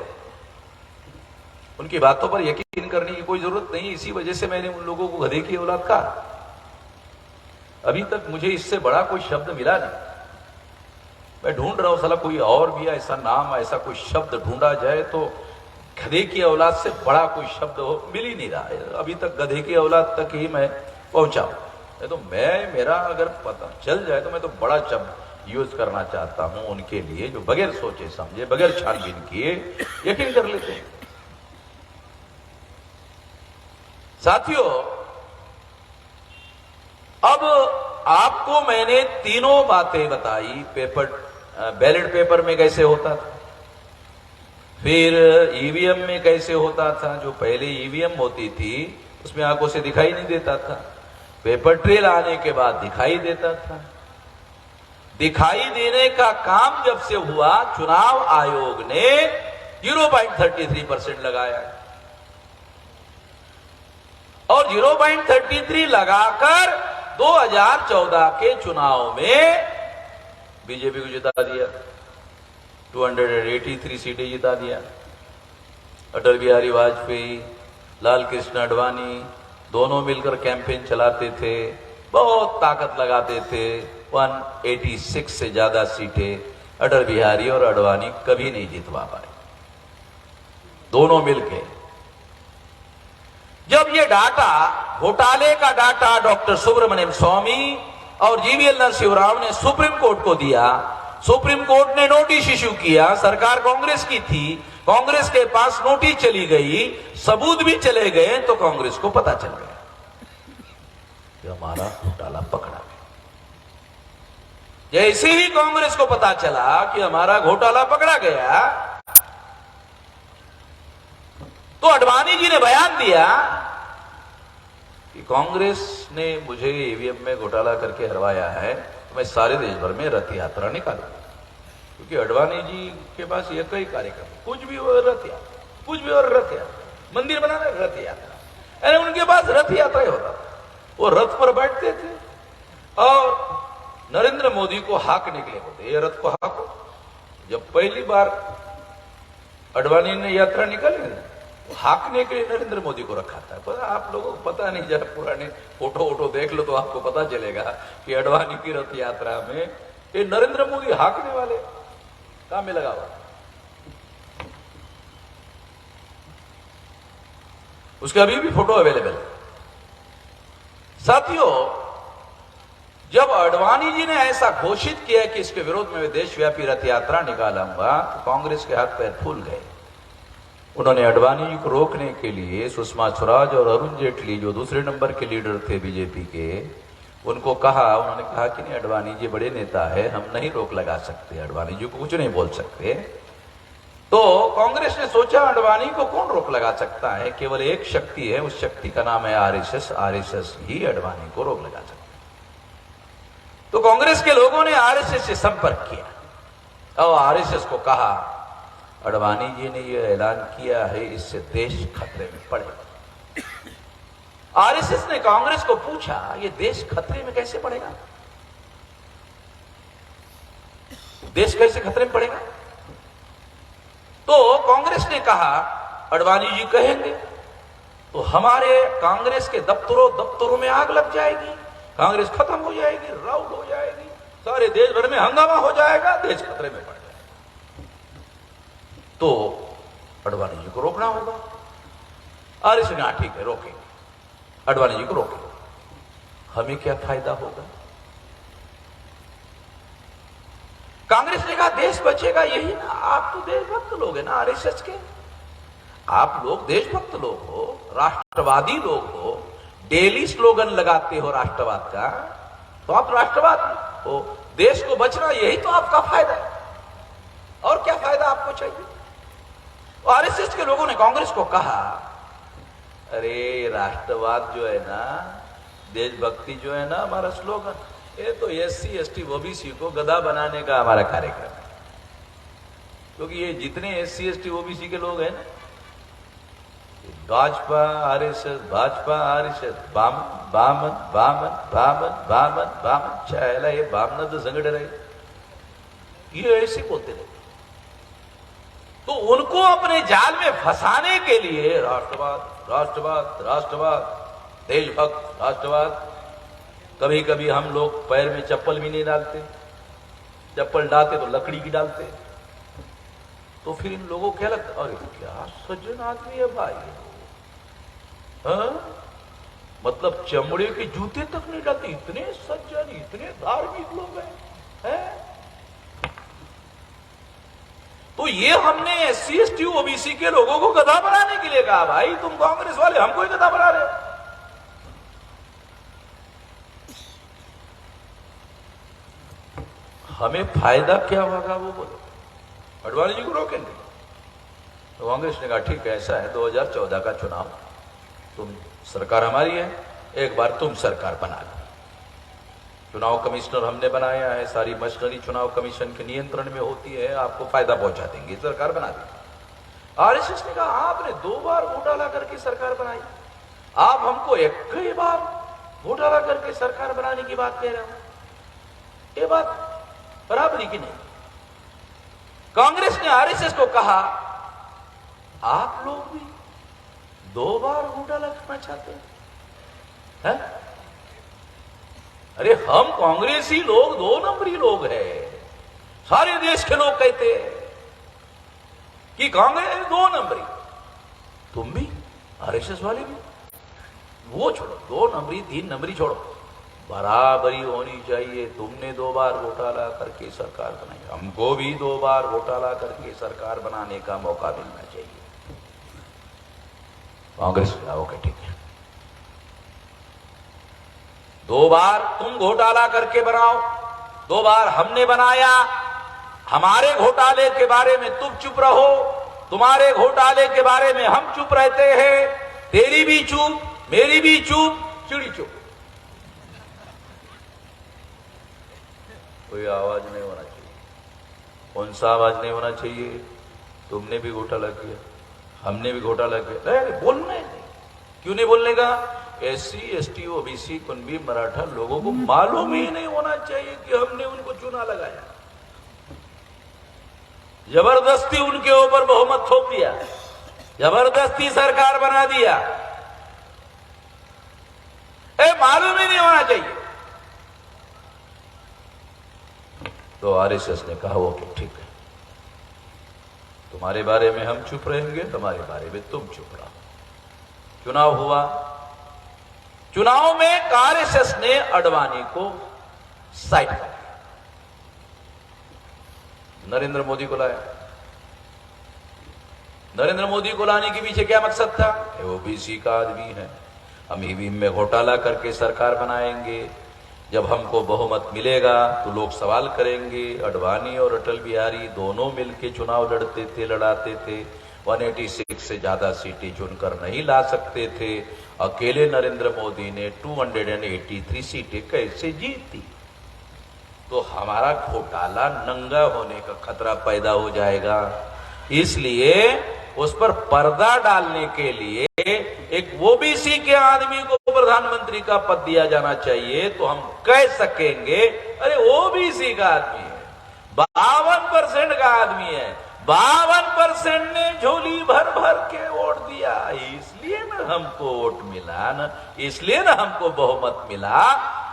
उनकी बातों पर यकीन करने की कोई जरूरत नहीं। इसी वजह से मैंने उन लोगों को गधे की औलाद कहा। अभी तक मुझे इससे बड़ा कोई शब्द मिला नहीं। मैं ढूंढ रहा हूं साला कोई और भी ऐसा नाम, ऐसा कोई शब्द ढूंढा जाए तो गधे की औलाद से बड़ा कोई शब्द हो, मिल ही नहीं रहा है। अभी तक गधे की औलाद तक ही मैं पहुंचा हूं। तो मेरा अगर पता चल जाए तो मैं तो बड़ा शब्द यूज करना चाहता हूं उनके लिए जो बगैर सोचे समझे, बगैर छानबीन किए यकीन कर लेते हैं। साथियों, अब आपको मैंने तीनों बातें बताई। बैलेट पेपर में कैसे होता था, फिर ईवीएम में कैसे होता था, जो पहले ईवीएम होती थी उसमें आंखों से दिखाई नहीं देता था, पेपर ट्रेल आने के बाद दिखाई देता था। दिखाई देने का काम जब से हुआ, चुनाव आयोग ने 0.33% लगाया और 0.33 लगाकर 2014 के चुनाव में बीजेपी को जिता दिया, 283 सीटें जिता दिया। अटल बिहारी वाजपेयी, लाल कृष्ण आडवाणी दोनों मिलकर कैंपेन चलाते थे, बहुत ताकत लगाते थे। 186 से ज्यादा सीटें अटल बिहारी और आडवाणी कभी नहीं जितवा पाए, दोनों मिलके। जब ये डाटा, घोटाले का डाटा डॉक्टर सुब्रमण्यम स्वामी और जीवीएल नरसिंह राव ने सुप्रीम कोर्ट को दिया, सुप्रीम कोर्ट ने नोटिस इश्यू किया। सरकार कांग्रेस की थी, कांग्रेस के पास नोटिस चली गई, सबूत भी चले गए, तो कांग्रेस को पता चल गया कि हमारा घोटाला पकड़ा गया। जैसे ही कांग्रेस को पता चला कि हमारा घोटाला पकड़ा गया, तो आडवाणी जी ने बयान दिया कि कांग्रेस ने मुझे ईवीएम में घोटाला करके हरवाया है, तो मैं सारे देश भर में रथ यात्रा निकालूंगा। क्योंकि आडवाणी जी के पास ये कई कार्यक्रम, कुछ भी और रथ यात्रा, कुछ भी और रथ यात्रा, मंदिर बनाना रथ यात्रा, यानी उनके पास रथ यात्रा ही होता था। वो रथ पर बैठते थे और नरेंद्र मोदी को हाकने के लिए होते, ये रथ को हाको। जब पहली बार आडवाणी ने यात्रा निकाली, हाकने के लिए नरेंद्र मोदी को रखा था। पर आप लोगों को पता नहीं, जरा पुराने फोटो देख लो तो आपको पता चलेगा कि आडवाणी की रथ यात्रा में ये नरेंद्र मोदी हाकने वाले काम में लगा हुआ। उसके अभी भी फोटो अवेलेबल है। साथियों, जब आडवाणी जी ने ऐसा घोषित किया कि इसके विरोध में देशव्यापी रथ यात्रा निकालूंगा, तो कांग्रेस के हाथ पैर फूल गए। उन्होंने आडवाणी जी को रोकने के लिए सुषमा स्वराज और अरुण जेटली, जो दूसरे नंबर के लीडर थे बीजेपी के, उनको कहा। उन्होंने कहा कि नहीं, आडवाणी जी बड़े नेता है, हम नहीं रोक लगा सकते, आडवाणी जी को कुछ नहीं बोल सकते। तो कांग्रेस ने सोचा आडवाणी को कौन रोक लगा सकता है, केवल एक शक्ति है, उस शक्ति का नाम है आरएसएस। आरएसएस ही आडवाणी को रोक लगा सकता है। तो कांग्रेस के लोगों ने आरएसएस से संपर्क किया और आरएसएस को कहा, अडवाणी जी ने यह ऐलान किया है, इससे देश खतरे में पड़ेगा। आरएसएस ने कांग्रेस को पूछा, ये देश खतरे में कैसे पड़ेगा? देश कैसे खतरे में पड़ेगा? तो कांग्रेस ने कहा, अडवाणी जी कहेंगे तो हमारे कांग्रेस के दफ्तरों में आग लग जाएगी, कांग्रेस खत्म हो जाएगी, राउट हो जाएगी, सारे देश भर में हंगामा हो जाएगा, देश खतरे में पड़ जाएगा। तो अडवाणी जी को रोकना होगा। आरएसएस ने कहा ठीक है, रोकेंगे, अडवाणी जी को रोकेंगे। हमें क्या फायदा होगा? कांग्रेस ने कहा देश बचेगा, यही ना, आप तो देशभक्त लोग हैं ना आरएसएस के, आप लोग देशभक्त लोग हो, राष्ट्रवादी लोग हो, डेली स्लोगन लगाते हो राष्ट्रवाद का, तो आप राष्ट्रवादी हो। देश को बचना यही तो आपका फायदा है, और क्या फायदा आपको चाहिए? आरएसएस के लोगों ने कांग्रेस को कहा, अरे राष्ट्रवाद जो है ना, देशभक्ति जो है ना, हमारा स्लोगन, ये तो एससी एसटी ओबीसी को गधा बनाने का हमारा कार्यक्रम है। क्योंकि ये जितने एससी एसटी ओबीसी के लोग हैं ना, भाजपा आरएसएस, भाजपा आरएसएस, बामन बामन बामन बामन बामन बामन, चाहेला ये बामन तो संगठ रहे, ये ऐसे बोलते रहे। तो उनको अपने जाल में फंसाने के लिए राष्ट्रवाद राष्ट्रवाद राष्ट्रवाद, देशभक्त राष्ट्रवाद। कभी कभी हम लोग पैर में चप्पल भी नहीं डालते, चप्पल डालते तो लकड़ी की डालते। तो फिर इन लोगों को क्या लगता, अरे क्या सज्जन आदमी है भाई, हाँ? मतलब चमड़े के जूते तक नहीं डालते, इतने सज्जन, इतने धार्मिक लोग हैं? तो ये हमने एससी एसटी ओबीसी के लोगों को गधा बनाने के लिए कहा, भाई तुम कांग्रेस वाले हमको ही गधा बना रहे हो। हमें फायदा क्या होगा वो बोलो, अडवाणी जी को रोकेंगे? तो कांग्रेस ने कहा ठीक है, ऐसा है 2014 का चुनाव, तुम सरकार हमारी है, एक बार तुम सरकार बना लो। चुनाव कमिश्नर हमने बनाया है, सारी मशीनरी चुनाव कमीशन के नियंत्रण में होती है, आपको फायदा पहुंचा देंगे, सरकार बना देंगे। आरएसएस ने कहा आपने 2 बार घोटाला करके सरकार बनाई, आप हमको एक ही बार घोटाला करके सरकार बनाने की बात कह रहे हो, ये बात बराबरी की नहीं। कांग्रेस ने आरएसएस को कहा आप लोग भी 2 बार घोटाला करना चाहते हैं? अरे हम कांग्रेसी लोग 2 नंबरी लोग हैं, सारे देश के लोग कहते हैं कि कांग्रेस 2 नंबरी, तुम भी आरएसएस वाले भी, वो छोड़ो, 2 नंबरी 3 नंबरी छोड़ो, बराबरी होनी चाहिए। तुमने 2 बार घोटाला करके सरकार बनाई, हमको भी 2 बार घोटाला करके सरकार बनाने का मौका मिलना चाहिए। कांग्रेस ओके ठीक है, 2 बार तुम घोटाला करके बनाओ, 2 बार हमने बनाया, हमारे घोटाले के बारे में तुम चुप रहो, तुम्हारे घोटाले के बारे में हम चुप रहते हैं, तेरी भी चुप, मेरी भी चुप, चिड़ी चुप, कोई आवाज नहीं होना चाहिए। कौन सा आवाज नहीं होना चाहिए? तुमने भी घोटाला किया, हमने भी घोटाला किया, नहीं बोलना नहीं। क्यों नहीं बोलने का? एससी एसटी ओबीसी कुनबी मराठा लोगों को मालूम ही नहीं होना चाहिए कि हमने उनको चुना लगाया, जबरदस्ती उनके ऊपर बहुमत थोप दिया, जबरदस्ती सरकार बना दिया, मालूम ही नहीं होना चाहिए। तो आरएसएस ने कहा वो ठीक है, तुम्हारे बारे में हम चुप रहेंगे, तुम्हारे बारे में तुम चुप रहो। चुनाव हुआ, चुनाव में आरएसएस ने अडवाणी को साइड कर दिया, नरेंद्र मोदी को लाया। नरेंद्र मोदी को लाने के पीछे क्या मकसद था? ओबीसी का आदमी है, हम ईवीएम में घोटाला करके सरकार बनाएंगे, जब हमको बहुमत मिलेगा तो लोग सवाल करेंगे, अडवाणी और अटल बिहारी दोनों मिलकर चुनाव लड़ाते थे, 186 से ज्यादा सीटें चुनकर नहीं ला सकते थे, अकेले नरेंद्र मोदी ने 283 सीटें कैसे जीती? तो हमारा घोटाला नंगा होने का खतरा पैदा हो जाएगा। इसलिए उस पर पर्दा डालने के लिए एक ओबीसी के आदमी को प्रधानमंत्री का पद दिया जाना चाहिए, तो हम कह सकेंगे अरे ओबीसी का आदमी है, 52% का आदमी है, 52% ने झोली भर भर के वोट दिया, इसलिए ना हमको वोट मिला, ना इसलिए ना हमको बहुमत मिला।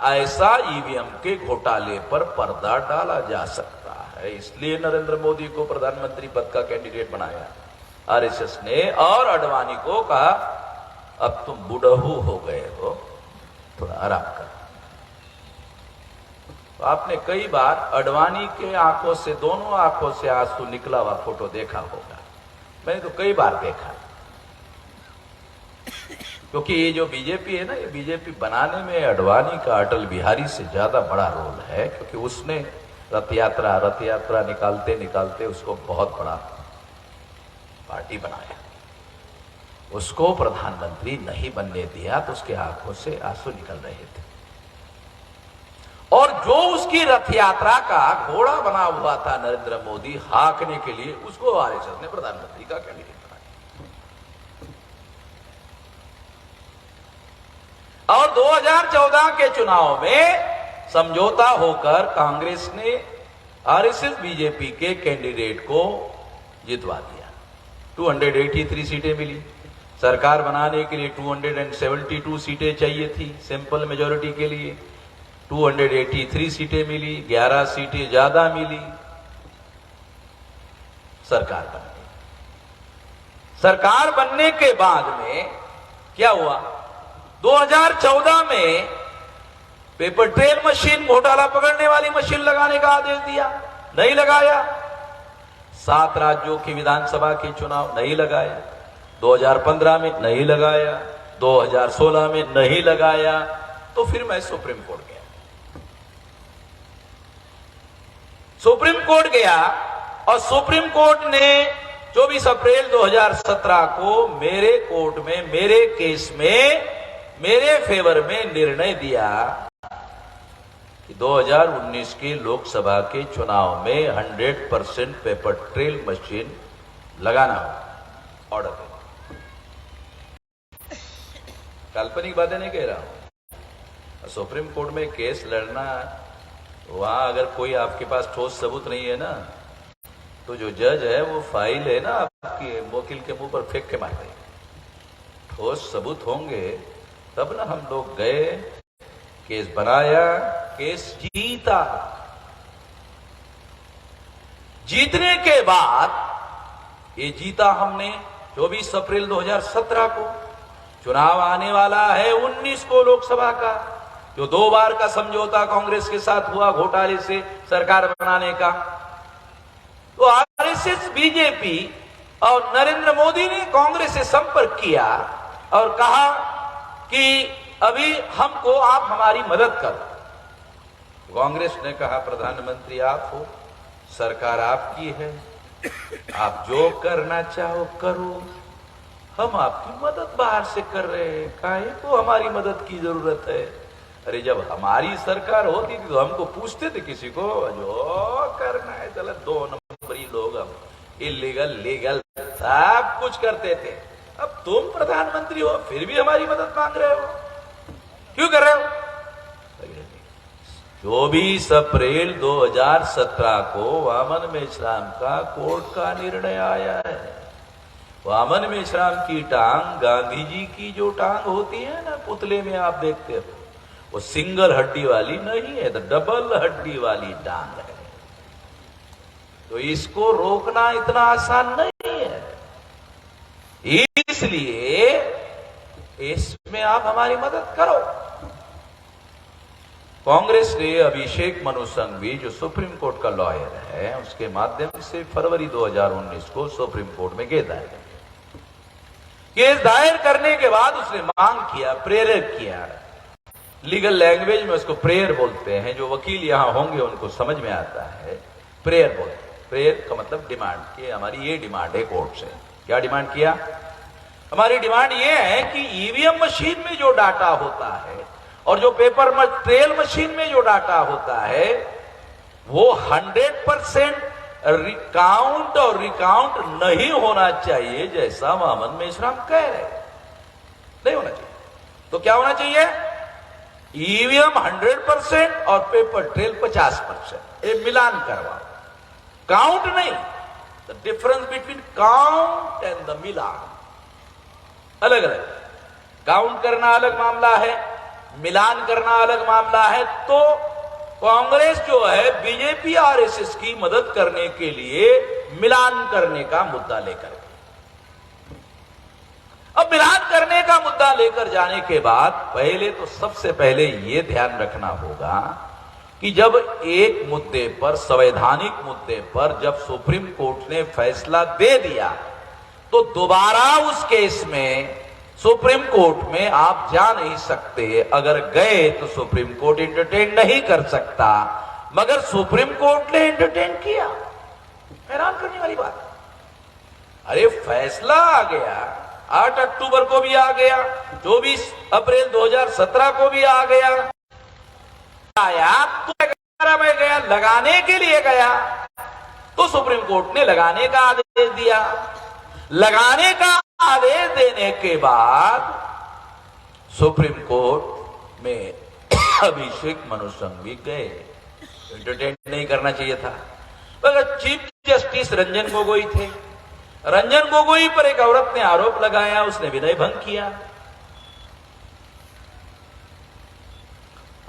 ऐसा ईवीएम के घोटाले पर पर्दा डाला जा सकता है, इसलिए नरेंद्र मोदी को प्रधानमंत्री पद का कैंडिडेट बनाया आरएसएस ने, और अडवाणी को कहा अब तुम बुढ़हू हो गए हो, थोड़ा आराम कर। तो आपने कई बार अडवाणी के आंखों से, दोनों आंखों से आंसू निकला हुआ फोटो देखा होगा, मैंने तो कई बार देखा। क्योंकि ये जो बीजेपी है ना, ये बीजेपी बनाने में अडवाणी का अटल बिहारी से ज्यादा बड़ा रोल है, क्योंकि उसने रथ यात्रा निकालते निकालते उसको बहुत बड़ा पार्टी बनाया, उसको प्रधानमंत्री नहीं बनने दिया, तो उसके आंखों से आंसू निकल रहे थे। और जो उसकी रथ यात्रा का घोड़ा बना हुआ था नरेंद्र मोदी हांकने के लिए, उसको आरएसएस ने प्रधानमंत्री का कैंडिडेट बनाया। और 2014 के चुनाव में समझौता होकर कांग्रेस ने आरएसएस बीजेपी के कैंडिडेट को जितवा दिया, 283 सीटें मिली। सरकार बनाने के लिए 272 सीटें चाहिए थी सिंपल मेजोरिटी के लिए, 283 सीटें मिली, 11 सीटें ज्यादा मिली, सरकार बन गई। सरकार बनने के बाद में क्या हुआ, 2014 में पेपर ट्रेल मशीन, घोटाला पकड़ने वाली मशीन लगाने का आदेश दिया, नहीं लगाया। 7 राज्यों की विधानसभा के चुनाव नहीं लगाया, 2015 में नहीं लगाया, 2016 में नहीं लगाया, तो फिर मैं सुप्रीम कोर्ट गया। सुप्रीम कोर्ट गया और सुप्रीम कोर्ट ने 24 अप्रैल 2017 को मेरे कोर्ट में, मेरे केस में, मेरे फेवर में निर्णय दिया कि 2019 के लोकसभा के चुनाव में 100% पेपर ट्रेल मशीन लगाना हो, ऑर्डर दे। काल्पनिक बातें नहीं कह रहा हूं। सुप्रीम कोर्ट में केस लड़ना, वहां अगर कोई आपके पास ठोस सबूत नहीं है ना, तो जो जज है वो फाइल है ना आपकी, वकील के मुंह पर फेंक के मार देगा। ठोस सबूत होंगे तब ना हम लोग गए, केस बनाया, केस जीता। जीतने के बाद, ये जीता हमने 24 अप्रैल 2017 को, चुनाव आने वाला है 19 को लोकसभा का, जो 2 बार का समझौता कांग्रेस के साथ हुआ घोटाले से सरकार बनाने का। तो आरएसएस, बीजेपी और नरेंद्र मोदी ने कांग्रेस से संपर्क किया और कहा कि अभी हमको आप हमारी मदद करो। कांग्रेस ने कहा प्रधानमंत्री आप हो, सरकार आपकी है, आप जो करना चाहो करो, हम आपकी मदद बाहर से कर रहे हैं, काहे को हमारी मदद की जरूरत है। अरे जब हमारी सरकार होती थी तो हमको पूछते थे किसी को, जो करना है चलो, 2 नंबरी लोग हम, इलीगल लीगल सब कुछ करते थे। अब तुम प्रधानमंत्री हो फिर भी हमारी मदद मांग रहे हो, क्यों कर रहे हो? 24 अप्रैल 2017 को वामन मेश्राम का कोर्ट का निर्णय आया है। वामन मेश्राम की टांग गांधी जी की जो टांग होती है ना पुतले में आप देखते हो, वो सिंगल हड्डी वाली नहीं है, तो डबल हड्डी वाली टांग है। तो इसको रोकना इतना आसान नहीं है, इसलिए इसमें आप हमारी मदद करो। कांग्रेस ने अभिषेक मनु सिंघवी, जो सुप्रीम कोर्ट का लॉयर है, उसके माध्यम से फरवरी 2019 को सुप्रीम कोर्ट में केस दायर किया। केस दायर करने के बाद उसने मांग किया, प्रेरित किया, लीगल लैंग्वेज में उसको प्रेयर बोलते हैं, जो वकील यहां होंगे उनको समझ में आता है, प्रेयर बोलते हैं। प्रेयर का मतलब डिमांड, कि हमारी ये डिमांड है कोर्ट से। क्या डिमांड किया? हमारी डिमांड ये है कि ईवीएम मशीन में जो डाटा होता है और जो पेपर ट्रेल मशीन में जो डाटा होता है, वो 100% काउंट और रिकाउंट नहीं होना चाहिए, जैसा मोहम्मद मेश्राम कह रहे, नहीं होना चाहिए। तो क्या होना चाहिए? ईवीएम 100% और पेपर ट्रेल 50%, ये मिलान करवाओ, काउंट नहीं। The difference between count and the मिलान अलग अलग। काउंट करना अलग मामला है, मिलान करना अलग मामला है। तो कांग्रेस जो है बीजेपी आरएसएस की मदद करने के लिए मिलान करने का मुद्दा लेकर, अब मिलान करने का मुद्दा लेकर जाने के बाद पहले तो सबसे पहले यह ध्यान रखना होगा कि जब एक मुद्दे पर, संवैधानिक मुद्दे पर जब सुप्रीम कोर्ट ने फैसला दे दिया, तो दोबारा उस केस में सुप्रीम कोर्ट में आप जा नहीं सकते। अगर गए तो सुप्रीम कोर्ट एंटरटेन नहीं कर सकता, मगर सुप्रीम कोर्ट ने एंटरटेन किया। हैरान करने वाली बात, अरे फैसला आ गया, 8 अक्टूबर को भी आ गया, 24 अप्रैल 2017 को भी आ गया, आया तो 11 में गया, लगाने के लिए गया तो सुप्रीम कोर्ट ने लगाने का आदेश दिया। लगाने का आदेश देने के बाद सुप्रीम कोर्ट में अभिषेक मनु सिंघवी गए, एंटरटेन नहीं करना चाहिए था, मगर चीफ जस्टिस रंजन गोगोई थे। रंजन गोगोई पर एक औरत ने आरोप लगाया, उसने विनय भंग किया।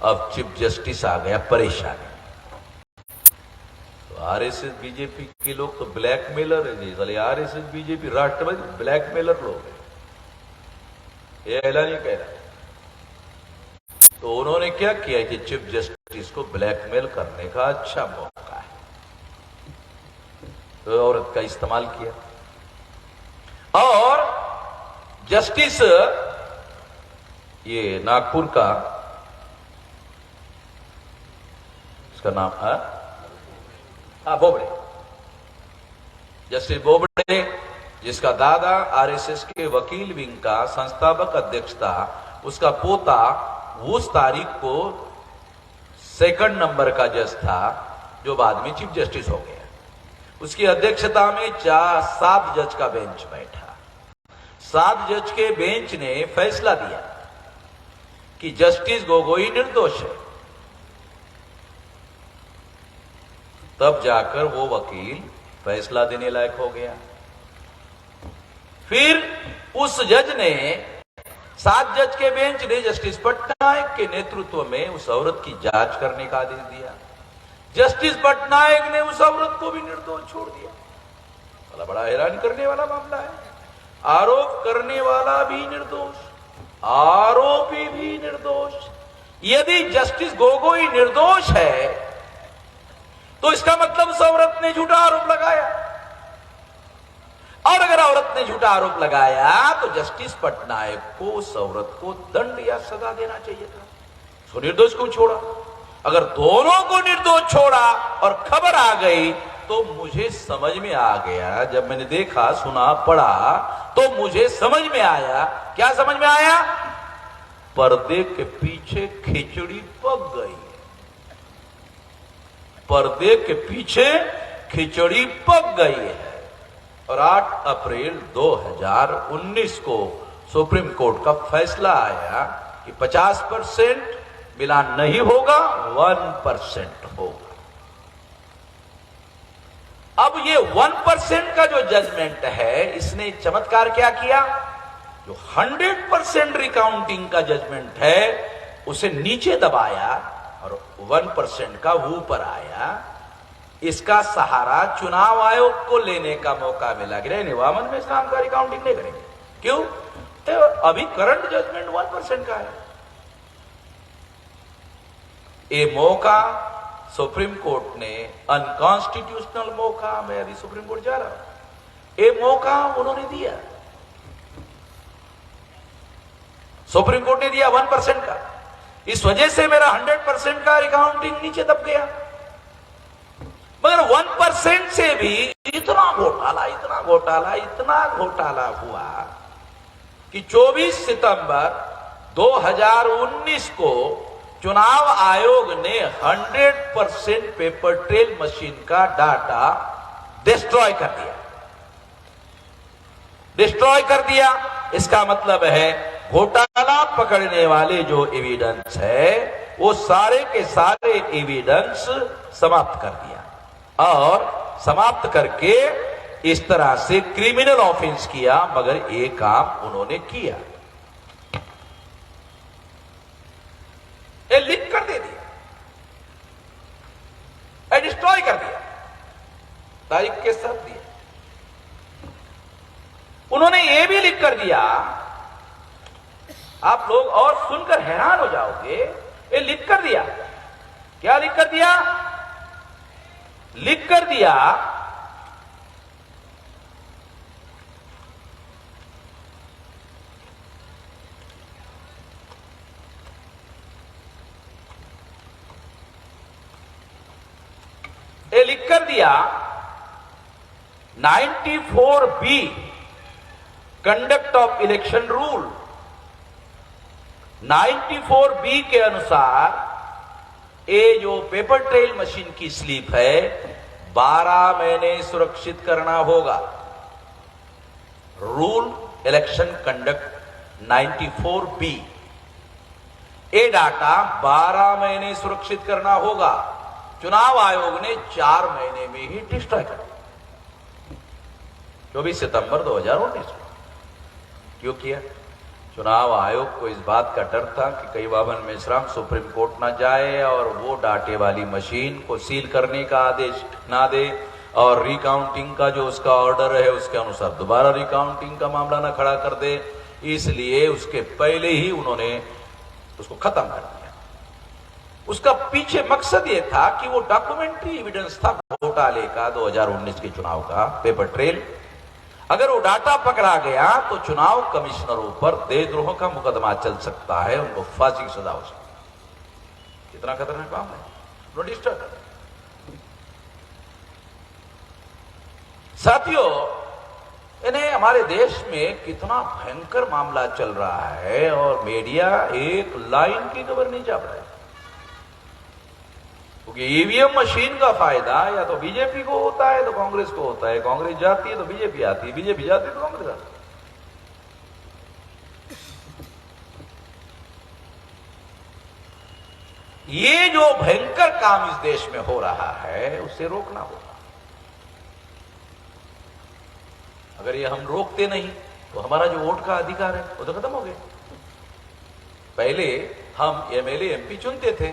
अब चीफ जस्टिस आ गया परेशान। तो आरएसएस बीजेपी के लोग तो ब्लैकमेलर है जी, चले आरएसएस बीजेपी राष्ट्रवादी ब्लैकमेलर लोग हैं, ये ऐलान नहीं कह रहा। तो उन्होंने क्या किया कि चीफ जस्टिस को ब्लैकमेल करने का अच्छा मौका है, तो औरत का इस्तेमाल किया। और जस्टिस ये नागपुर का, इसका नाम है बोबड़े, जस्टिस बोबड़े, जिसका दादा आरएसएस के वकील विंग का संस्थापक अध्यक्ष था, उसका पोता उस तारीख को 2nd नंबर का जज था, जो बाद में चीफ जस्टिस हो गया। उसकी अध्यक्षता में 7 जज का बेंच बैठा। 7 जज के बेंच ने फैसला दिया कि जस्टिस गोगोई निर्दोष है। तब जाकर वो वकील फैसला देने लायक हो गया। फिर उस जज ने, 7 जज के बेंच ने जस्टिस पटनायक के नेतृत्व में उस औरत की जांच करने का आदेश दिया। जस्टिस पटनायक ने उस औरत को भी निर्दोष छोड़ दिया। बड़ा हैरान करने वाला मामला है। आरोप करने वाला भी निर्दोष, आरोपी भी निर्दोष। यदि जस्टिस गोगोई निर्दोष है तो इसका मतलब उस औरत ने झूठा आरोप लगाया, और अगर औरत ने झूठा आरोप लगाया तो जस्टिस पटनायक को उस औरत को दंड या सजा देना चाहिए था। उसको निर्दोष क्यों छोड़ा? अगर दोनों को निर्दोष छोड़ा और खबर आ गई तो मुझे समझ में आ गया, जब मैंने देखा, सुना, पढ़ा तो मुझे समझ में आया। क्या समझ में आया? पर्दे के पीछे खिचड़ी पक गई, पर्दे के पीछे खिचड़ी पक गई है। और 8 अप्रैल 2019 को सुप्रीम कोर्ट का फैसला आया कि 50% मिलान नहीं होगा, 1% होगा। अब ये 1% का जो जजमेंट है, इसने चमत्कार क्या किया? जो 100% रिकाउंटिंग का जजमेंट है उसे नीचे दबाया और 1% का ऊपर आया। इसका सहारा चुनाव आयोग को लेने का मौका मिला कि नहीं, वामन में इस्लाम का रिकाउंटिंग नहीं करेंगे। क्यों? तो अभी करंट जजमेंट 1% का है। ये मौका सुप्रीम कोर्ट ने, अनकॉन्स्टिट्यूशनल मौका, मैं अभी सुप्रीम कोर्ट जा रहा हूं, ये मौका उन्होंने दिया, सुप्रीम कोर्ट ने दिया 1% का। इस वजह से मेरा 100% का रिकाउंटिंग नीचे दब गया। मगर 1% से भी इतना घोटाला हुआ कि 24 सितंबर 2019 को चुनाव आयोग ने 100% पेपर ट्रेल मशीन का डाटा डिस्ट्रॉय कर दिया। डिस्ट्रॉय कर दिया इसका मतलब है घोटाला पकड़ने वाले जो एविडेंस है वो सारे के सारे एविडेंस समाप्त कर दिया और समाप्त करके इस तरह से क्रिमिनल ऑफेंस किया, मगर एक काम उन्होंने किया, ये लिख कर दे दिया, डिस्ट्रॉय कर दिया, तारीख के साथ दिया। उन्होंने ये भी लिख कर दिया, आप लोग और सुनकर हैरान हो जाओगे, ये लिख कर दिया, क्या लिख कर दिया? लिख कर दिया ये लिख कर दिया 94B conduct of election rule, 94B के अनुसार ये जो पेपर ट्रेल मशीन की स्लिप है 12 महीने सुरक्षित करना होगा। रूल इलेक्शन कंडक्ट 94B, ये डाटा 12 महीने सुरक्षित करना होगा। चुनाव आयोग ने 4 महीने में ही डिस्ट्रॉय कर दिया, 24 सितंबर 2019 को। क्यों किया? चुनाव आयोग को इस बात का डर था कि कई बावन मेश्राम सुप्रीम कोर्ट ना जाए और वो डाटे वाली मशीन को सील करने का आदेश ना दे और रिकाउंटिंग का जो उसका ऑर्डर है उसके अनुसार दोबारा रिकाउंटिंग का मामला ना खड़ा कर दे, इसलिए उसके पहले ही उन्होंने उसको खत्म कर दिया। उसका पीछे मकसद ये था कि वो डॉक्यूमेंट्री एविडेंस था घोटाले का 2019 के चुनाव का पेपर ट्रेल, अगर वो डाटा पकड़ा गया तो चुनाव कमिश्नरों पर देशद्रोह का मुकदमा चल सकता है, उनको फांसी की सजा हो सकती है। कितना खतरनाक काम है, रजिस्टर कर। साथियों, इन्हें हमारे देश में कितना भयंकर मामला चल रहा है और मीडिया एक लाइन की खबर नहीं छाप रहा है, क्योंकि ईवीएम मशीन का फायदा या तो बीजेपी को होता है तो कांग्रेस को होता है, कांग्रेस जाती है तो बीजेपी आती है, बीजेपी जाती है तो कांग्रेस आती है। ये जो भयंकर काम इस देश में हो रहा है उसे रोकना होगा। अगर ये हम रोकते नहीं तो हमारा जो वोट का अधिकार है वो तो खत्म हो गया। पहले हम एमएलए एमपी चुनते थे,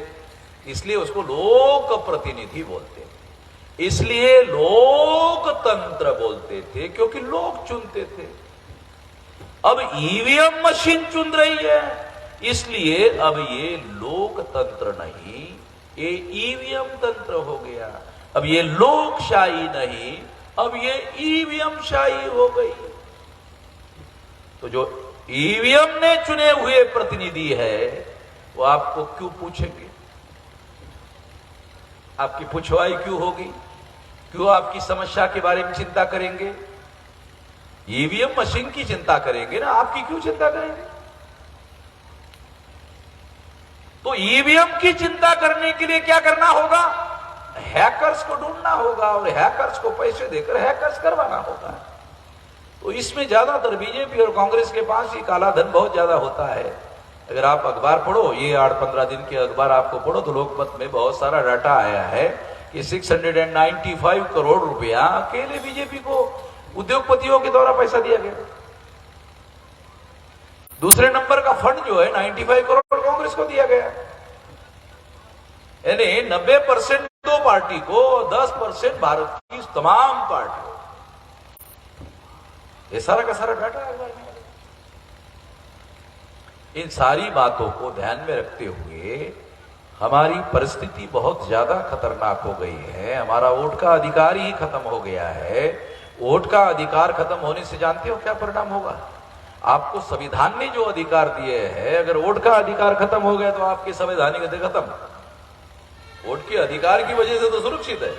इसलिए उसको लोक प्रतिनिधि बोलते थे, इसलिए लोकतंत्र बोलते थे, क्योंकि लोग चुनते थे। अब ईवीएम मशीन चुन रही है, इसलिए अब ये लोकतंत्र नहीं, ये ईवीएम तंत्र हो गया। अब ये लोकशाही नहीं, अब ये ईवीएम शाही हो गई। तो जो ईवीएम ने चुने हुए प्रतिनिधि है वो आपको क्यों पूछेंगे, आपकी पूछवाई क्यों होगी, क्यों आपकी समस्या के बारे में चिंता करेंगे? ईवीएम मशीन की चिंता करेंगे ना, आपकी क्यों चिंता करेंगे? तो ईवीएम की चिंता करने के लिए क्या करना होगा? हैकर्स को ढूंढना होगा और हैकर्स को पैसे देकर हैकर्स करवाना होगा। तो इसमें ज्यादातर बीजेपी और कांग्रेस के पास ही काला धन बहुत ज्यादा होता है। अगर आप अखबार पढ़ो, ये 8-15 दिन के अखबार आपको पढ़ो तो लोकमत में बहुत सारा डाटा आया है कि 695 करोड़ रुपया अकेले बीजेपी को उद्योगपतियों के द्वारा पैसा दिया गया। दूसरे नंबर का फंड जो है 95 करोड़ कांग्रेस को दिया गया। यानी 90% दो पार्टी को, 10% भारत की तमाम पार्टियों। ये सारा का सारा डाटा अखबार में। इन सारी बातों को ध्यान में रखते हुए हमारी परिस्थिति बहुत ज्यादा खतरनाक हो गई है। हमारा वोट का अधिकार ही खत्म हो गया है। वोट का अधिकार खत्म होने से जानते हो क्या परिणाम होगा? आपको संविधान ने जो अधिकार दिए हैं, अगर वोट का अधिकार खत्म हो गया तो आपके संवैधानिक अधिकार खत्म। वोट के अधिकार की वजह से तो सुरक्षित है।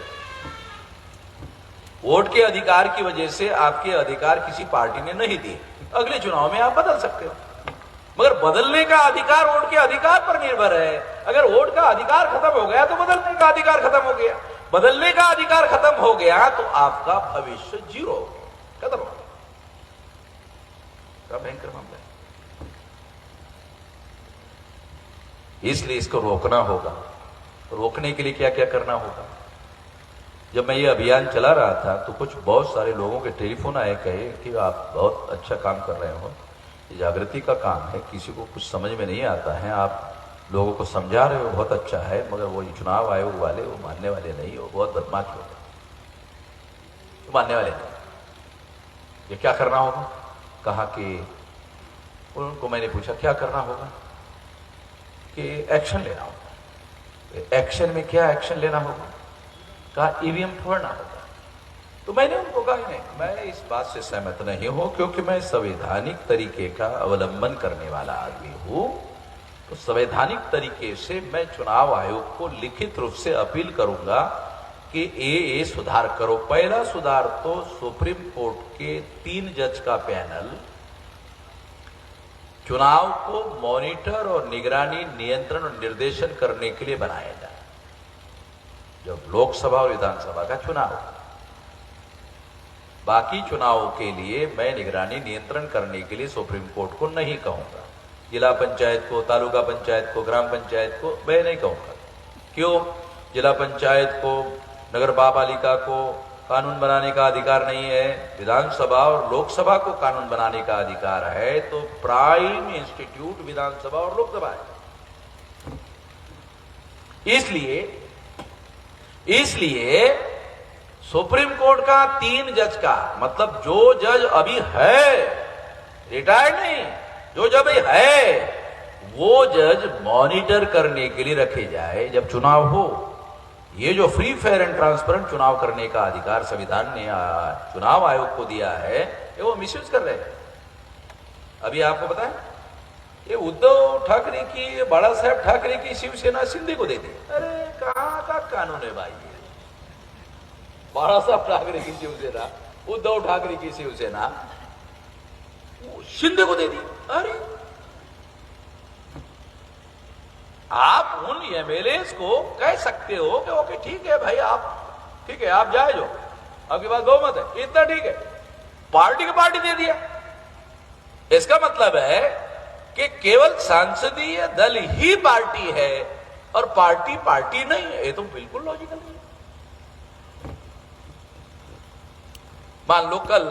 वोट के अधिकार की वजह से आपके अधिकार किसी पार्टी ने नहीं दिए, अगले चुनाव में आप बदल सकते हो, मगर बदलने का अधिकार वोट के अधिकार पर निर्भर है। अगर वोट का अधिकार खत्म हो गया तो बदलने का अधिकार खत्म हो गया। बदलने का अधिकार खत्म हो गया तो आपका भविष्य जीरो हो गया, खत्म हो गया। क्या भयंकर मामला है। इसलिए इसको रोकना होगा। रोकने के लिए क्या क्या करना होगा? जब मैं ये अभियान चला रहा था तो कुछ बहुत सारे लोगों के टेलीफोन आए, कहे कि आप बहुत अच्छा काम कर रहे हो, ये जागृति का काम है, किसी को कुछ समझ में नहीं आता है, आप लोगों को समझा रहे हो, बहुत अच्छा है, मगर वो चुनाव आयोग वाले वो मानने वाले नहीं हो, बहुत बदमाश लोग हैं, तो मानने वाले नहीं। ये क्या करना होगा? कहा कि उनको मैंने पूछा क्या करना होगा? कि एक्शन लेना होगा। एक्शन में क्या एक्शन लेना होगा? कहा ईवीएम फोड़ना होगा। तो मैंने उनको कहा नहीं, मैं इस बात से सहमत नहीं हूं, क्योंकि मैं संवैधानिक तरीके का अवलंबन करने वाला आदमी हूं। तो संवैधानिक तरीके से मैं चुनाव आयोग को लिखित रूप से अपील करूंगा कि ये सुधार करो। पहला सुधार तो सुप्रीम कोर्ट के 3 जज का पैनल चुनाव को मॉनिटर और निगरानी, नियंत्रण और निर्देशन करने के लिए बनाया जाए जब लोकसभा और विधानसभा का चुनाव। बाकी चुनावों के लिए मैं निगरानी नियंत्रण करने के लिए सुप्रीम कोर्ट को नहीं कहूंगा। जिला पंचायत को, तालुका पंचायत को, ग्राम पंचायत को मैं नहीं कहूंगा। क्यों? जिला पंचायत को, नगर पालिका को कानून बनाने का अधिकार नहीं है, विधानसभा और लोकसभा को कानून बनाने का अधिकार है। तो प्राइम इंस्टीट्यूट विधानसभा और लोकसभा है। इसलिए सुप्रीम कोर्ट का 3 जज का मतलब जो जज अभी है, रिटायर्ड नहीं, जो जज अभी है, वो जज मॉनिटर करने के लिए रखे जाए जब चुनाव हो। ये जो फ्री फेयर एंड ट्रांसपेरेंट चुनाव करने का अधिकार संविधान ने चुनाव आयोग को दिया है, ये वो मिसयूज कर रहे हैं। अभी आपको पता है ये उद्धव ठाकरे की, बाला साहेब ठाकरे की शिवसेना शिंदे को दे दी। अरे कहां का कानून है भाई? बाला साहब ठाकरे की शिवसेना, उद्धव ठाकरे की शिवसेना शिंदे को दे दी। अरे आप उन एमएलए को कह सकते हो कि ओके ठीक है भाई, आप ठीक है, आप जाए जो, आपके पास बहुमत है, इतना ठीक है। पार्टी की पार्टी दे दिया। इसका मतलब है कि केवल सांसदीय दल ही पार्टी है और पार्टी पार्टी नहीं है। ये तो बिल्कुल लॉजिकल नहीं है। मान लो कल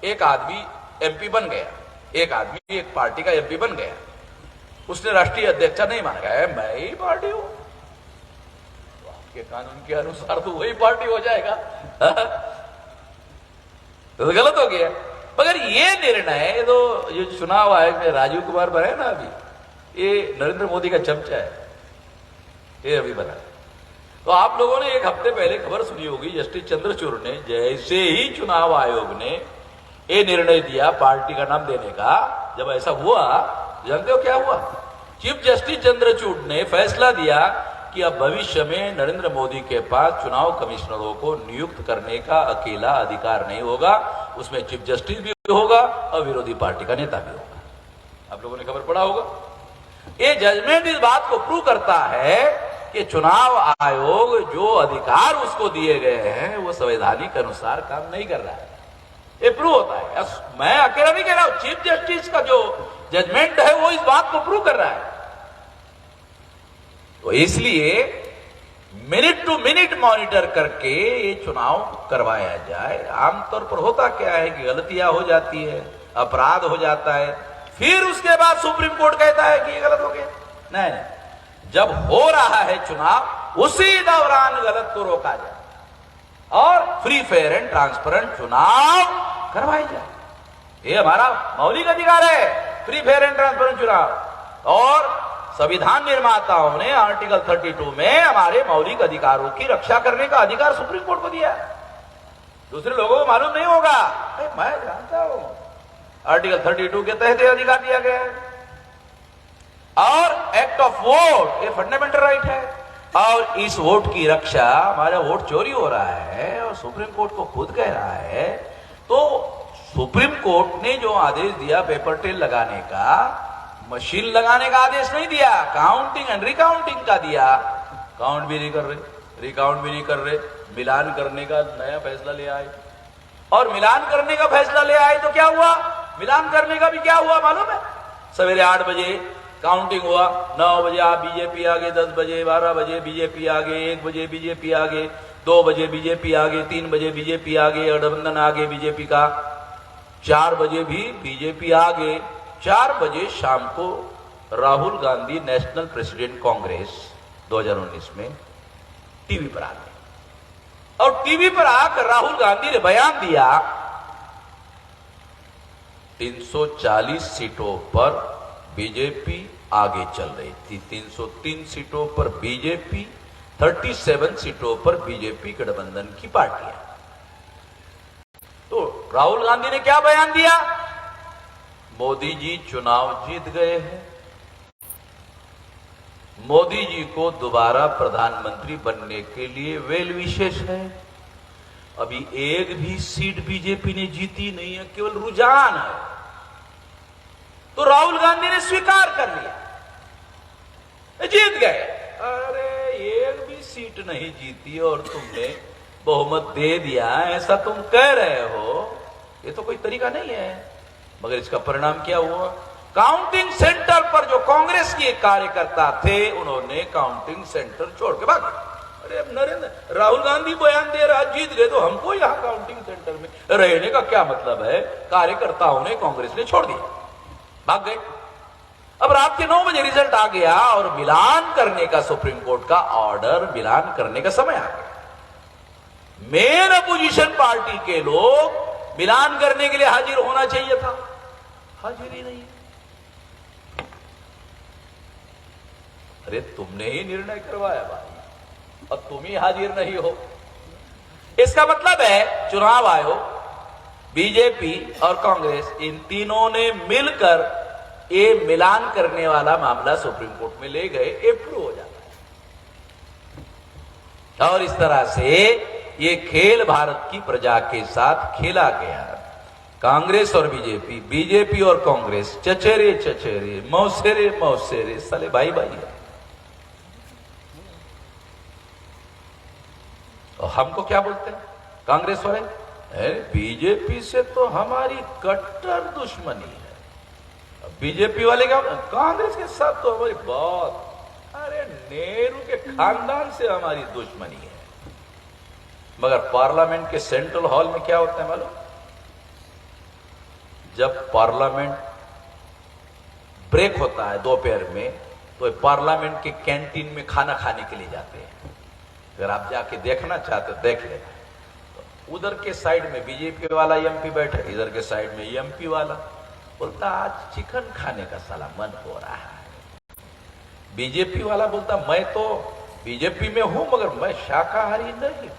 एक आदमी एमपी बन गया, एक आदमी एक पार्टी का एमपी बन गया, उसने राष्ट्रीय अध्यक्ष नहीं माना, गया मैं ही पार्टी हूं, तो आपके कानून के अनुसार तो वही पार्टी हो जाएगा। तो गलत हो गया। मगर ये निर्णय तो जो चुनाव आयोग में राजीव कुमार बने ना, अभी ये नरेंद्र मोदी का चमचा है, ये अभी बना। तो आप लोगों ने एक हफ्ते पहले खबर सुनी होगी, जस्टिस चंद्रचूड़ ने जैसे ही चुनाव आयोग ने ये निर्णय दिया पार्टी का नाम देने का, जब ऐसा हुआ, जानते हो क्या हुआ? चीफ जस्टिस चंद्रचूड़ ने फैसला दिया कि अब भविष्य में नरेंद्र मोदी के पास चुनाव कमिश्नरों को नियुक्त करने का अकेला अधिकार नहीं होगा, उसमें चीफ जस्टिस भी होगा और विरोधी पार्टी का नेता भी होगा। आप लोगों ने खबर पढ़ा होगा। ये जजमेंट इस बात को प्रूव करता है कि चुनाव आयोग जो अधिकार उसको दिए गए हैं वो संवैधानिक अनुसार काम नहीं कर रहा है। ये प्रूव होता है। मैं अकेला नहीं कह रहा हूं, चीफ जस्टिस का जो जजमेंट है वो इस बात को प्रूव कर रहा है। तो इसलिए मिनट टू मिनट मॉनिटर करके ये चुनाव करवाया जाए। आमतौर पर होता क्या है कि गलतियां हो जाती है, अपराध हो जाता है, फिर उसके बाद सुप्रीम कोर्ट कहता है कि ये गलत हो गया। नहीं, जब हो रहा है चुनाव उसी दौरान गलत को रोका जाए और फ्री फेयर एंड ट्रांसपेरेंट चुनाव करवाई जाए। ये हमारा मौलिक अधिकार है, फ्री फेयर एंड ट्रांसपेरेंट चुनाव। और संविधान निर्माताओं ने आर्टिकल 32 में हमारे मौलिक अधिकारों की रक्षा करने का अधिकार सुप्रीम कोर्ट को दिया। दूसरे लोगों को मालूम नहीं होगा, मैं जानता हूं आर्टिकल 32 के तहत अधिकार दिया गया है। और एक्ट ऑफ वोट ये फंडामेंटल राइट है, और इस वोट की रक्षा, हमारा वोट चोरी हो रहा है और सुप्रीम कोर्ट को खुद कह रहा है। तो सुप्रीम कोर्ट ने जो आदेश दिया पेपर टेल लगाने का, मशीन लगाने का आदेश नहीं दिया, काउंटिंग एंड रिकाउंटिंग का दिया। काउंट भी नहीं कर रहे, रिकाउंट भी नहीं कर रहे, मिलान करने का नया फैसला ले आए। और मिलान करने का फैसला ले आए तो क्या हुआ, मिलान करने का भी क्या हुआ मालूम है? सवेरे 8 बजे काउंटिंग हुआ, 9 बजे आप बीजेपी आ गए, 10 बजे 12 बजे बीजेपी आ गए, 1 बजे बीजेपी आ गए, 2 बजे बीजेपी आ गए, 3 बजे बीजेपी आ गए, गठबंधन आ गए बीजेपी का, 4 बजे भी बीजेपी आ गए। 4 बजे शाम को राहुल गांधी नेशनल प्रेसिडेंट कांग्रेस 2019 में टीवी पर आ गए और टीवी पर आकर राहुल गांधी ने बयान दिया 340 सीटों पर बीजेपी आगे चल रही थी, 303 सीटों पर बीजेपी, 37 सीटों पर बीजेपी गठबंधन की पार्टियां। तो राहुल गांधी ने क्या बयान दिया? मोदी जी चुनाव जीत गए हैं, मोदी जी को दोबारा प्रधानमंत्री बनने के लिए वेल विशेष है। अभी एक भी सीट बीजेपी ने जीती नहीं है, केवल रुझान है। तो राहुल गांधी ने स्वीकार कर लिया, जीत गए। अरे एक भी सीट नहीं जीती और तुमने बहुमत दे दिया, ऐसा तुम कह रहे हो, ये तो कोई तरीका नहीं है। मगर इसका परिणाम क्या हुआ? काउंटिंग सेंटर पर जो कांग्रेस के कार्यकर्ता थे, उन्होंने काउंटिंग सेंटर छोड़ के भाग गए। अरे अब नरेंद्र राहुल गांधी बयान दे रहा जीत गए, तो हमको यहां काउंटिंग सेंटर में रहने का क्या मतलब है? कार्यकर्ताओं ने, कांग्रेस ने छोड़ दिया, भाग गए। अब रात के 9 बजे रिजल्ट आ गया और मिलान करने का सुप्रीम कोर्ट का ऑर्डर, मिलान करने का समय आ गया। मेन अपोजिशन पार्टी के लोग मिलान करने के लिए हाजिर होना चाहिए था, हाजिर ही नहीं। अरे तुमने ही निर्णय करवाया भाई, और तुम ही हाजिर नहीं हो। इसका मतलब है चुनाव आयोग, बीजेपी और कांग्रेस, इन तीनों ने मिलकर ये मिलान करने वाला मामला सुप्रीम कोर्ट में ले गए, अप्रूव हो जाता है। और इस तरह से ये खेल भारत की प्रजा के साथ खेला गया। कांग्रेस और बीजेपी, बीजेपी और कांग्रेस, चचेरे चचेरे, मौसेरे मौसेरे, साले भाई भाई है। और हमको क्या बोलते हैं कांग्रेस वाले? बीजेपी से तो हमारी कट्टर दुश्मनी है। बीजेपी वाले क्या? कांग्रेस के साथ तो हमारी बहुत, अरे नेहरू के खानदान से हमारी दुश्मनी है। मगर पार्लियामेंट के सेंट्रल हॉल में क्या होता है मालूम? जब पार्लियामेंट ब्रेक होता है दोपहर में, तो पार्लियामेंट के कैंटीन में खाना खाने के लिए जाते हैं। अगर आप जाके देखना चाहते हो देख लेना। तो उधर के साइड में बीजेपी वाला एमपी बैठे, इधर के साइड में एमपी वाला बोलता आज चिकन खाने का साला मन हो रहा है। बीजेपी वाला बोलता मैं तो बीजेपी में हूं मगर मैं शाकाहारी नहीं,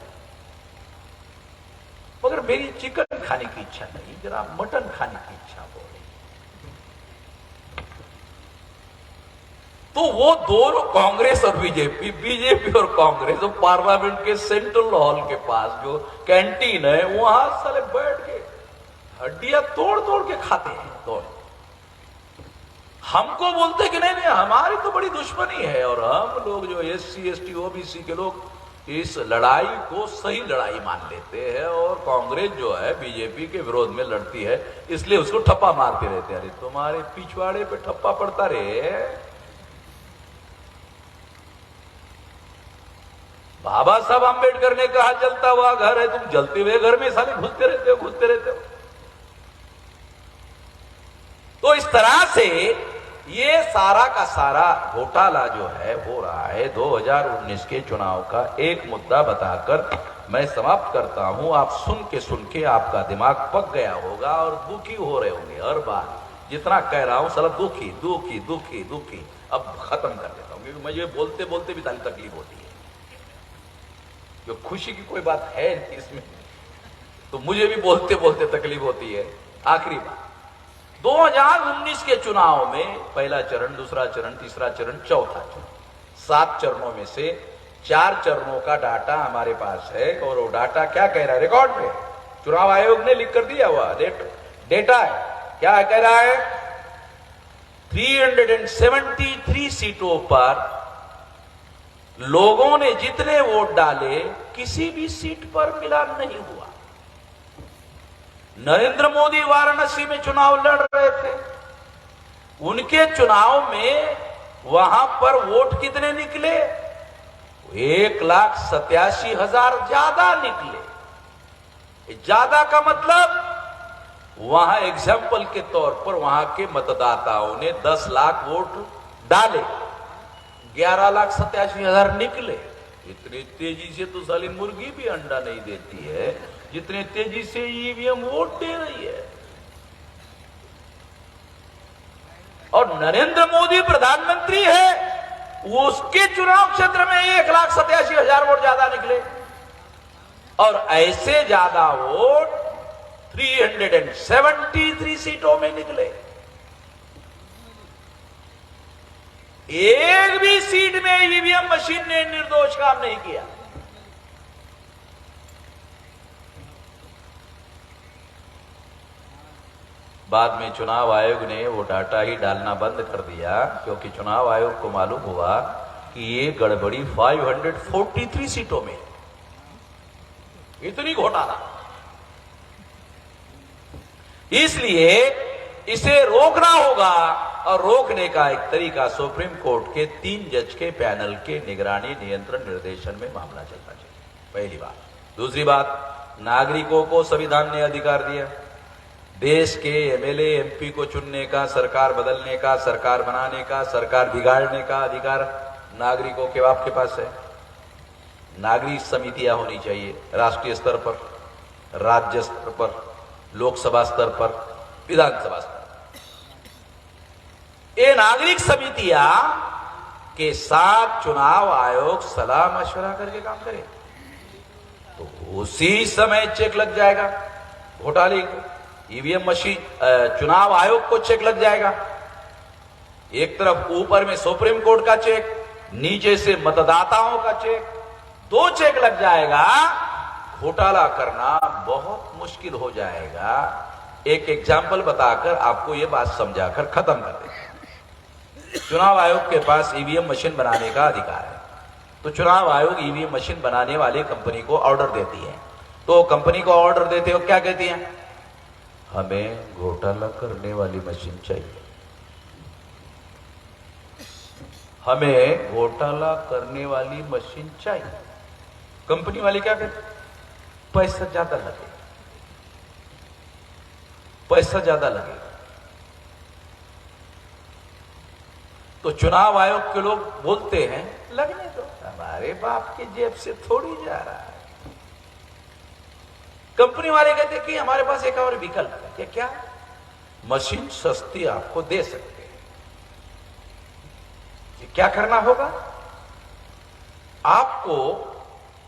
मगर मेरी चिकन खाने की इच्छा नहीं, जरा मटन खाने की इच्छा हो रही। तो वो दोनों कांग्रेस और बीजेपी, बीजेपी और कांग्रेस, तो पार्लियामेंट के सेंट्रल हॉल के पास जो कैंटीन है वहां साले बैठ के हड्डियां तोड़ तोड़ के खाते हैं। तोड़ हमको बोलते कि नहीं नहीं हमारी तो बड़ी दुश्मनी है, और हम लोग जो SC ST OBC के लोग इस लड़ाई को सही लड़ाई मान लेते हैं, और कांग्रेस जो है बीजेपी के विरोध में लड़ती है, इसलिए उसको ठप्पा मारते रहते हैं। अरे तुम्हारे पिछवाड़े पे ठप्पा पड़ता रहे। बाबा साहब अंबेडकर ने कहा जलता हुआ घर है, तुम जलते हुए घर में साले घुसते रहते हो, घुसते रहते हो। तो इस तरह से ये सारा का सारा घोटाला जो है हो रहा है। 2019 के चुनाव का एक मुद्दा बताकर मैं समाप्त करता हूं। आप सुन के आपका दिमाग पक गया होगा और दुखी हो रहे होंगे। हर बार जितना कह रहा हूं साला दुखी दुखी दुखी दुखी। अब खत्म कर देता हूं, क्योंकि मुझे बोलते बोलते भी सारी तकलीफ होती है। जो खुशी की कोई बात है इसमें, तो मुझे भी बोलते बोलते तकलीफ होती है। आखिरी बात, 2019 के चुनाव में पहला चरण, दूसरा चरण, तीसरा चरण, चौथा चरण, 7 चरणों में से 4 चरणों का डाटा हमारे पास है। और वो डाटा क्या कह रहा है? रिकॉर्ड पे चुनाव आयोग ने लिख कर दिया हुआ डेटा है। क्या कह रहा है? 373 सीटों पर लोगों ने जितने वोट डाले किसी भी सीट पर मिलान नहीं हुआ। नरेंद्र मोदी वाराणसी में चुनाव लड़ रहे थे, उनके चुनाव में वहां पर वोट कितने निकले? 1,87,000 ज्यादा निकले। ज्यादा का मतलब वहां एग्जाम्पल के तौर पर वहां के मतदाताओं ने 10 लाख वोट डाले, 11,87,000 निकले। इतनी तेजी से तो साली मुर्गी भी अंडा नहीं देती है जितने तेजी से ईवीएम वोट दे रही है। और नरेंद्र मोदी प्रधानमंत्री है, उसके चुनाव क्षेत्र में 1,87,000 वोट ज्यादा निकले। और ऐसे ज्यादा वोट 373 सीटों में निकले। एक भी सीट में ईवीएम मशीन ने निर्दोष काम नहीं किया। बाद में चुनाव आयोग ने वो डाटा ही डालना बंद कर दिया, क्योंकि चुनाव आयोग को मालूम हुआ कि ये गड़बड़ी 543 सीटों में, इतनी घोटाला। इसलिए इसे रोकना होगा, और रोकने का एक तरीका सुप्रीम कोर्ट के 3 जज के पैनल के निगरानी नियंत्रण निर्देशन में मामला चलना चाहिए, पहली बात। दूसरी बात, नागरिकों को संविधान ने अधिकार दिया देश के एमएलए एमपी को चुनने का, सरकार बदलने का, सरकार बनाने का, सरकार बिगाड़ने का अधिकार नागरिकों के आपके पास है। नागरिक समितियां होनी चाहिए राष्ट्रीय स्तर पर, राज्य स्तर पर, लोकसभा स्तर पर, विधानसभा स्तर पर। ये नागरिक समितियां के साथ चुनाव आयोग सलाह मशवरा करके काम करे तो उसी समय चेक लग जाएगा घोटाले को। ईवीएम मशीन, चुनाव आयोग को चेक लग जाएगा। एक तरफ ऊपर में सुप्रीम कोर्ट का चेक, नीचे से मतदाताओं का चेक, 2 चेक लग जाएगा। घोटाला करना बहुत मुश्किल हो जाएगा। एक एग्जाम्पल बताकर आपको यह बात समझाकर खत्म कर देंगे। चुनाव आयोग के पास ईवीएम मशीन बनाने का अधिकार है, तो चुनाव आयोग ईवीएम मशीन बनाने वाली कंपनी को ऑर्डर देती है। तो कंपनी को ऑर्डर देते हो क्या कहती है? हमें घोटाला करने वाली मशीन चाहिए, हमें घोटाला करने वाली मशीन चाहिए। कंपनी वाले क्या कहते? पैसा ज्यादा लगेगा, पैसा ज्यादा लगेगा। तो चुनाव आयोग के लोग बोलते हैं लगने दो, हमारे बाप की जेब से थोड़ी जा रहा है। कंपनी वाले कहते हैं कि हमारे पास एक और विकल्प है। क्या? मशीन सस्ती आपको दे सकते हैं। क्या करना होगा? आपको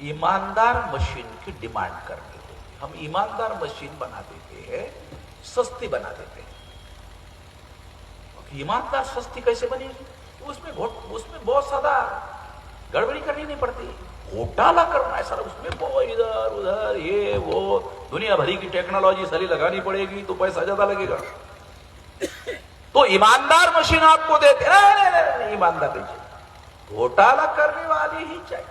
ईमानदार मशीन की डिमांड करनी होगी। हम ईमानदार मशीन बना देते हैं, सस्ती बना देते हैं। ईमानदार सस्ती कैसे बनेगी? उसमें बहुत ज्यादा गड़बड़ी करनी नहीं पड़ती। घोटाला करना है सर, उसमें बहुत इधर उधर ये वो दुनिया भरी की टेक्नोलॉजी सारी लगानी पड़ेगी, तो पैसा ज्यादा लगेगा। तो ईमानदार मशीन आपको देते नहीं, ईमानदार नहीं चाहिए, घोटाला करने वाली ही चाहिए।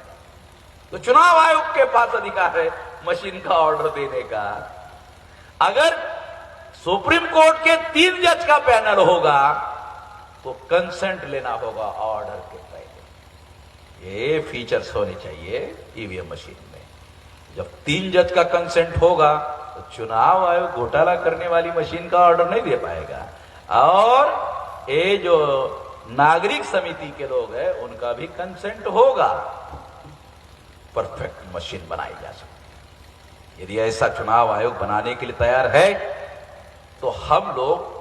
तो चुनाव आयोग के पास अधिकार है मशीन का ऑर्डर देने का। अगर सुप्रीम कोर्ट के 3 जज का पैनल होगा तो कंसेंट लेना होगा ऑर्डर के पहले। ये फीचर्स होने चाहिए ईवीएम मशीन में। जब 3 जज का कंसेंट होगा तो चुनाव आयोग घोटाला करने वाली मशीन का ऑर्डर नहीं दे पाएगा, और ये जो नागरिक समिति के लोग हैं उनका भी कंसेंट होगा, परफेक्ट मशीन बनाई जा सकती है। यदि ऐसा चुनाव आयोग बनाने के लिए तैयार है तो हम लोग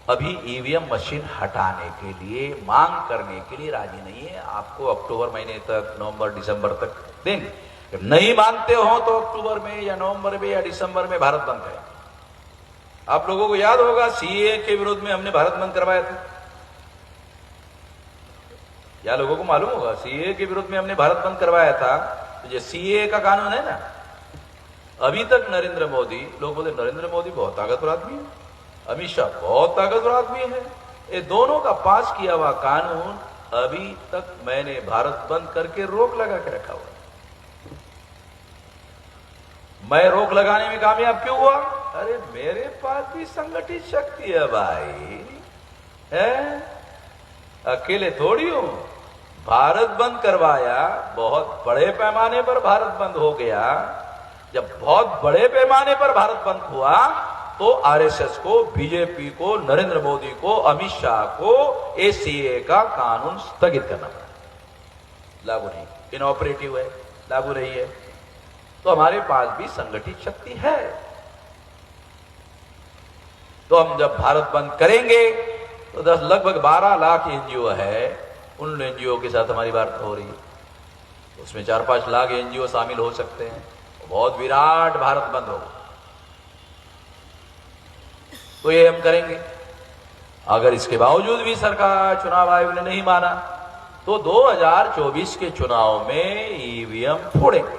अभी ईवीएम मशीन हटाने के लिए, मांग करने के लिए राजी नहीं है। आपको अक्टूबर महीने तक, नवंबर दिसंबर तक देंगे। नहीं मानते हो तो अक्टूबर में या नवंबर में या दिसंबर में भारत बंद करें। आप लोगों को याद होगा सीए के विरोध में हमने भारत बंद करवाया था। क्या लोगों को मालूम होगा? सीए के विरोध में हमने भारत बंद करवाया था। तो ये सीए का कानून है ना, अभी तक नरेंद्र मोदी, लोग बोले नरेंद्र मोदी बहुत ताकतवर आदमी है, अमित शाह बहुत ताकतवर आदमी है, ये दोनों का पास किया हुआ कानून अभी तक मैंने भारत बंद करके रोक लगा के रखा हुआ। मैं रोक लगाने में कामयाब क्यों हुआ? अरे मेरे पास भी संगठित शक्ति है भाई, है? अकेले थोड़ी हूं। भारत बंद करवाया, बहुत बड़े पैमाने पर भारत बंद हो गया। जब बहुत बड़े पैमाने पर भारत बंद हुआ तो आरएसएस को, बीजेपी को, नरेंद्र मोदी को, अमित शाह को एसीए का कानून स्थगित करना पड़ा। लागू नहीं, इनऑपरेटिव है, लागू नहीं है। तो हमारे पास भी संगठित शक्ति है। तो हम जब भारत बंद करेंगे तो लगभग 12 लाख एनजीओ है, उन एनजीओ के साथ हमारी बात हो रही है। उसमें 4-5 लाख एनजीओ शामिल हो सकते हैं। बहुत विराट भारत बंद होगा। तो ये हम करेंगे। अगर इसके बावजूद भी सरकार, चुनाव आयोग ने नहीं माना तो 2024 के चुनाव में ईवीएम फोड़ेंगे।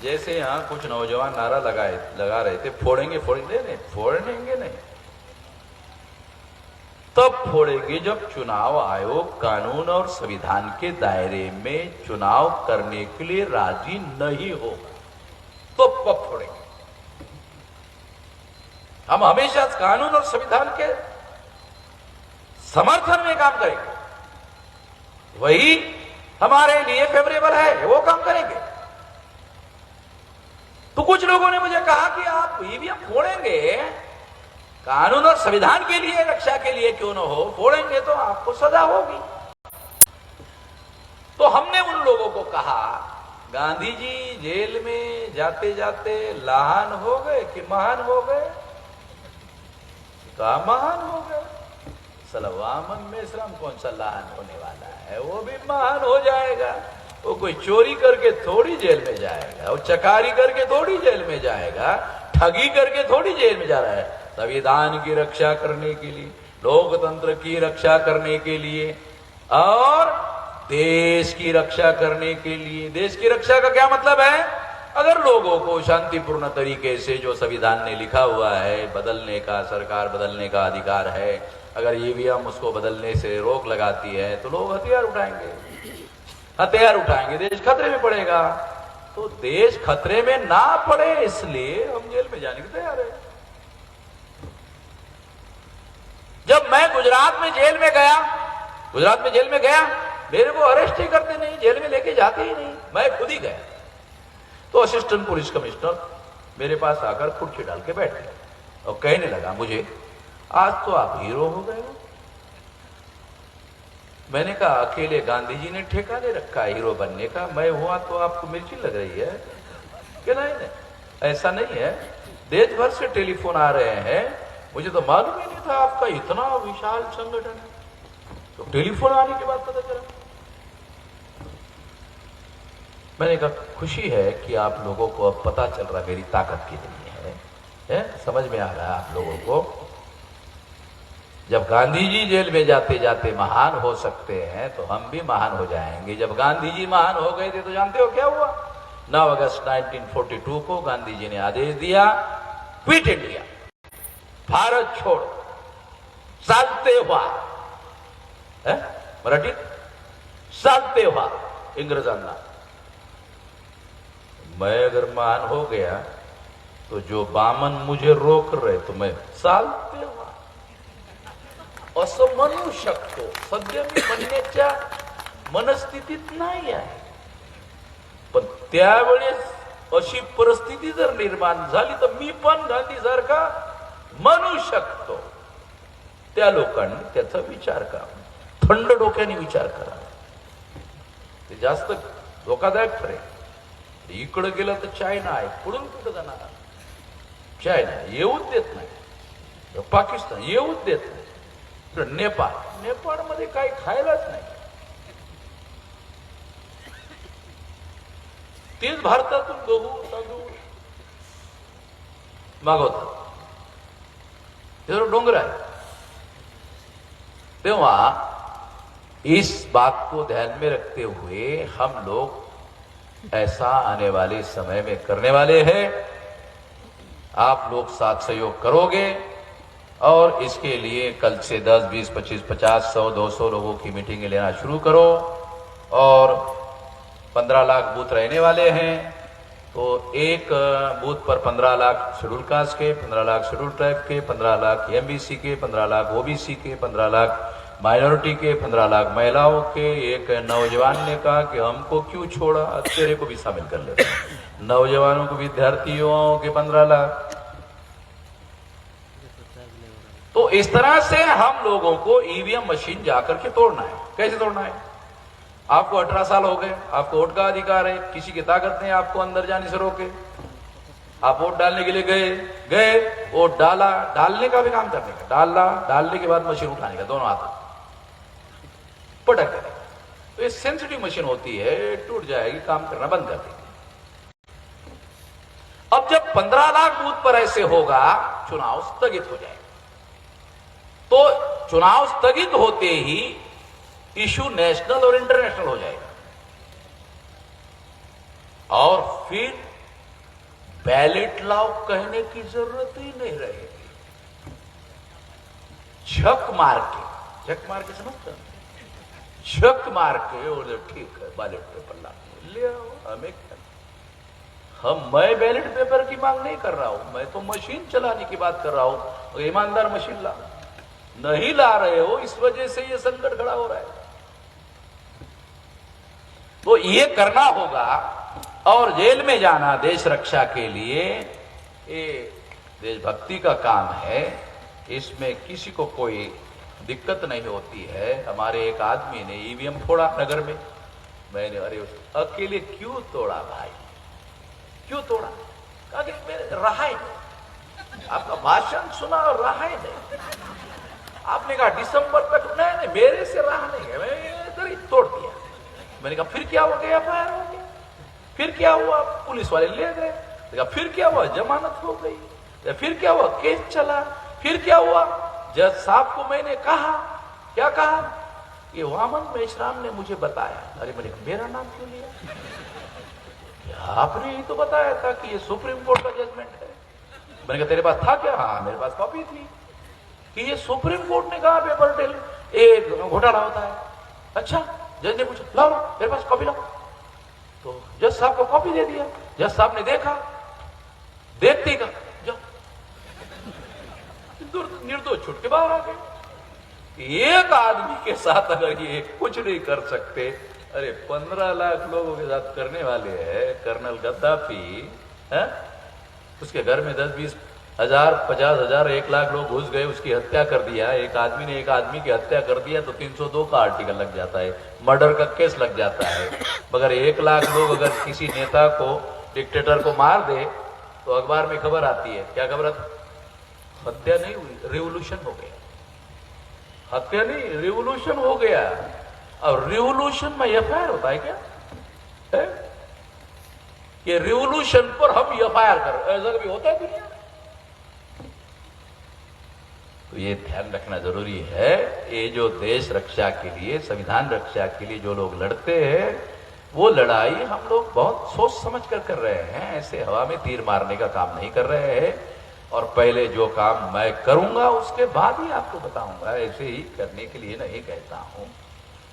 जैसे यहां कुछ नौजवान नारा लगा रहे थे, फोड़ेंगे फोड़ेंगे, नहीं फोड़ेंगे नहीं। तब फोड़ेंगे जब चुनाव आयोग कानून और संविधान के दायरे में चुनाव करने के लिए राजी नहीं होगा, तो तब फोड़ेंगे। हम हमेशा कानून और संविधान के समर्थन में काम करेंगे, वही हमारे लिए फेवरेबल है, वो काम करेंगे। तो कुछ लोगों ने मुझे कहा कि आप ईवीएम फोड़ेंगे, कानून और संविधान के लिए, रक्षा के लिए क्यों न हो, फोड़ेंगे तो आपको सजा होगी। तो हमने उन लोगों को कहा, गांधी जी जेल में जाते जाते लहान हो गए कि महान हो गए? कहा महान हो गए। सलवामन मेश्राम कौन सा लहान होने वाला है, वो भी महान हो जाएगा। वो कोई चोरी करके थोड़ी जेल में जाएगा, वो चकारी करके थोड़ी जेल में जाएगा, ठगी करके थोड़ी जेल में जा रहा है। संविधान की रक्षा करने के लिए, लोकतंत्र की रक्षा करने के लिए और देश की रक्षा करने के लिए। देश की रक्षा का क्या मतलब है? अगर लोगों को शांतिपूर्ण तरीके से जो संविधान ने लिखा हुआ है बदलने का, सरकार बदलने का अधिकार है, अगर ईवीएम उसको बदलने से रोक लगाती है तो लोग हथियार उठाएंगे, हथियार उठाएंगे, देश खतरे में पड़ेगा। तो देश खतरे में ना पड़े इसलिए हम जेल में जाने के तैयार है। जब मैं गुजरात में जेल में गया, मेरे को अरेस्ट ही करते नहीं, जेल में लेके जाते ही नहीं, मैं खुद ही गया। तो असिस्टेंट पुलिस कमिश्नर मेरे पास आकर कुर्सी डाल के बैठ गया और कहने लगा मुझे, आज तो आप हीरो हो गए हो। मैंने कहा, अकेले गांधी जी ने ठेका ले रखा है हीरो बनने का, मैं हुआ तो आपको मिर्ची लग रही है कि नहीं? ऐसा नहीं है। देश भर से टेलीफोन आ रहे हैं, मुझे तो मालूम ही नहीं था आपका इतना विशाल संगठन है। तो टेलीफोन आने के बाद पता चला। मैंने कहा, खुशी है कि आप लोगों को अब पता चल रहा मेरी ताकत कितनी है? समझ में आ रहा है आप लोगों को। जब गांधी जी जेल में जाते जाते महान हो सकते हैं तो हम भी महान हो जाएंगे। जब गांधी जी महान हो गए थे तो जानते हो क्या हुआ? 9 अगस्त 1942 को गांधी जी ने आदेश दिया, क्विट इंडिया, भारत छोड़, चालते व्हा, मराठी चालते व्हा इंग्रजांना। मैं अगर महान हो गया तो जो बामन मुझे रोक रहे तो मैं चालते व्हा असं म्हणू शकतो। सध्या मी म्हणण्याच्या मनस्थितीत नाही आहे, पण त्यावेळेस अशी परिस्थिती जर निर्माण झाली तर मी पण गांधी सारखा म्हणू शकतो। त्या लोकांनी त्याचा विचार करा, थंड डोक्याने विचार करा, ते जास्त धोकादायक ठरेल। इकडे गेलं तर चायना आहे, पुढून कुठं जाणार? चायना येऊच देत नाही, पाकिस्तान येऊच देत नाही, नेपाळ मध्ये काही खायलाच नाही। तेच भारतातून गहू तांदूळ मागवतात, ते डोंगर आहे। तेव्हा इस बात को ध्यान में रखते हुए हम लोग ऐसा आने वाले समय में करने वाले हैं। आप लोग साथ सहयोग करोगे और इसके लिए कल से 10, 20, 25, 50, 100, 200 लोगों की मीटिंगें लेना शुरू करो। और 15 लाख बूथ रहने वाले हैं, तो एक बूथ पर 15 लाख शेड्यूल कास्ट के, 15 लाख शेड्यूल ट्राइब के, 15 लाख एमबीसी के, 15 लाख ओबीसी के, 15 लाख माइनॉरिटी के, 15 लाख महिलाओं के। एक नौजवान ने कहा कि हमको क्यों छोड़ा, तेरे को भी शामिल कर लेते हैं। नौजवानों को, विद्यार्थियों के 15 लाख। तो इस तरह से हम लोगों को ईवीएम मशीन जाकर के तोड़ना है। कैसे तोड़ना है? आपको 18 साल हो गए, आपको वोट का अधिकार है, किसी की ताकत नहीं आपको अंदर जाने से रोके। आप वोट डालने के लिए गए, वोट डाला, डालने का भी काम करने का, डालने के बाद मशीन उठाने का, दोनों हाथ पटक देने। तो ये सेंसिटिव मशीन होती है, टूट जाएगी, काम करना बंद कर देगी। अब जब 15 लाख बूथ पर ऐसे होगा, चुनाव स्थगित हो जाएगा। तो चुनाव स्थगित होते ही इशू नेशनल और इंटरनेशनल हो जाएगा, और फिर बैलेट लाओ कहने की जरूरत ही नहीं रहेगी। झक मार के समझते हैं, झक मार के, और ठीक है बैलेट पेपर ला ले आओ, हमें क्या। मैं बैलेट पेपर की मांग नहीं कर रहा हूं, मैं तो मशीन चलाने की बात कर रहा हूं। ईमानदार मशीन ला, नहीं ला रहे हो, इस वजह से ये संकट खड़ा हो रहा है। तो ये करना होगा। और जेल में जाना देश रक्षा के लिए, ये देशभक्ति का काम है, इसमें किसी को कोई दिक्कत नहीं होती है। हमारे एक आदमी ने ईवीएम फोड़ा नगर में, मैंने अरे अकेले क्यों तोड़ा भाई, क्यों तोड़ा? कहा कि मेरे रहा ही नहीं, आपका भाषण सुना और रहा ही नहीं। आपने कहा दिसंबर तक, नहीं मेरे से रहा नहीं है, मैं इधर ही तोड़ दिया। मैंने कहा फिर क्या हो गया, फायर हो गया, फिर क्या हुआ, पुलिस वाले ले गए। कहा फिर क्या हुआ, जमानत हो गई। फिर क्या हुआ, केस चला। फिर क्या हुआ, जज साहब को मैंने कहा, क्या कहा, ये वामन मेश्राम ने मुझे बताया। अरे मैंने कहा मेरा नाम क्यों लिया? आपने ही तो बताया था कि ये सुप्रीम कोर्ट का जजमेंट है। मैंने कहा तेरे पास था क्या? हाँ मेरे पास कॉपी थी कि ये सुप्रीम कोर्ट ने कहा पेपर टेल एक घोटाला होता है। अच्छा, जज ने पूछा लाओ मेरे पास कॉपी लाओ, तो जज साहब को कॉपी दे दिया। जज साहब ने देखा, देखते ही कहा जाओ, निर्दोष छुट के बाहर आ गए। एक आदमी के साथ अगर ये कुछ नहीं कर सकते, अरे 15 लाख लोगों के साथ करने वाले हैं कर्नल गद्दाफी है? उसके घर में 10, 20 हजार, 50 हजार, 1 लाख लोग घुस गए, उसकी हत्या कर दिया। एक आदमी ने एक आदमी की हत्या कर दिया तो 302 का आर्टिकल लग जाता है, मर्डर का केस लग जाता है। मगर 1 लाख लोग अगर किसी नेता को, डिक्टेटर को मार दे तो अखबार में खबर आती है, क्या खबर आती? हत्या नहीं हुई, रिवोल्यूशन हो गया। हत्या नहीं, रिवोल्यूशन हो गया। और रिवोल्यूशन में एफआईआर होता है क्या है? ये रिवोल्यूशन पर हम एफआईआर कर, ऐसा कभी होता है दुनिया में? तो ये ध्यान रखना जरूरी है। ये जो देश रक्षा के लिए, संविधान रक्षा के लिए जो लोग लड़ते हैं, वो लड़ाई हम लोग बहुत सोच समझ कर रहे हैं, ऐसे हवा में तीर मारने का काम नहीं कर रहे हैं। और पहले जो काम मैं करूंगा उसके बाद ही आपको बताऊंगा, ऐसे ही करने के लिए नहीं कहता हूं।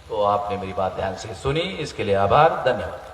तो आपने मेरी बात ध्यान से सुनी, इसके लिए आभार, धन्यवाद।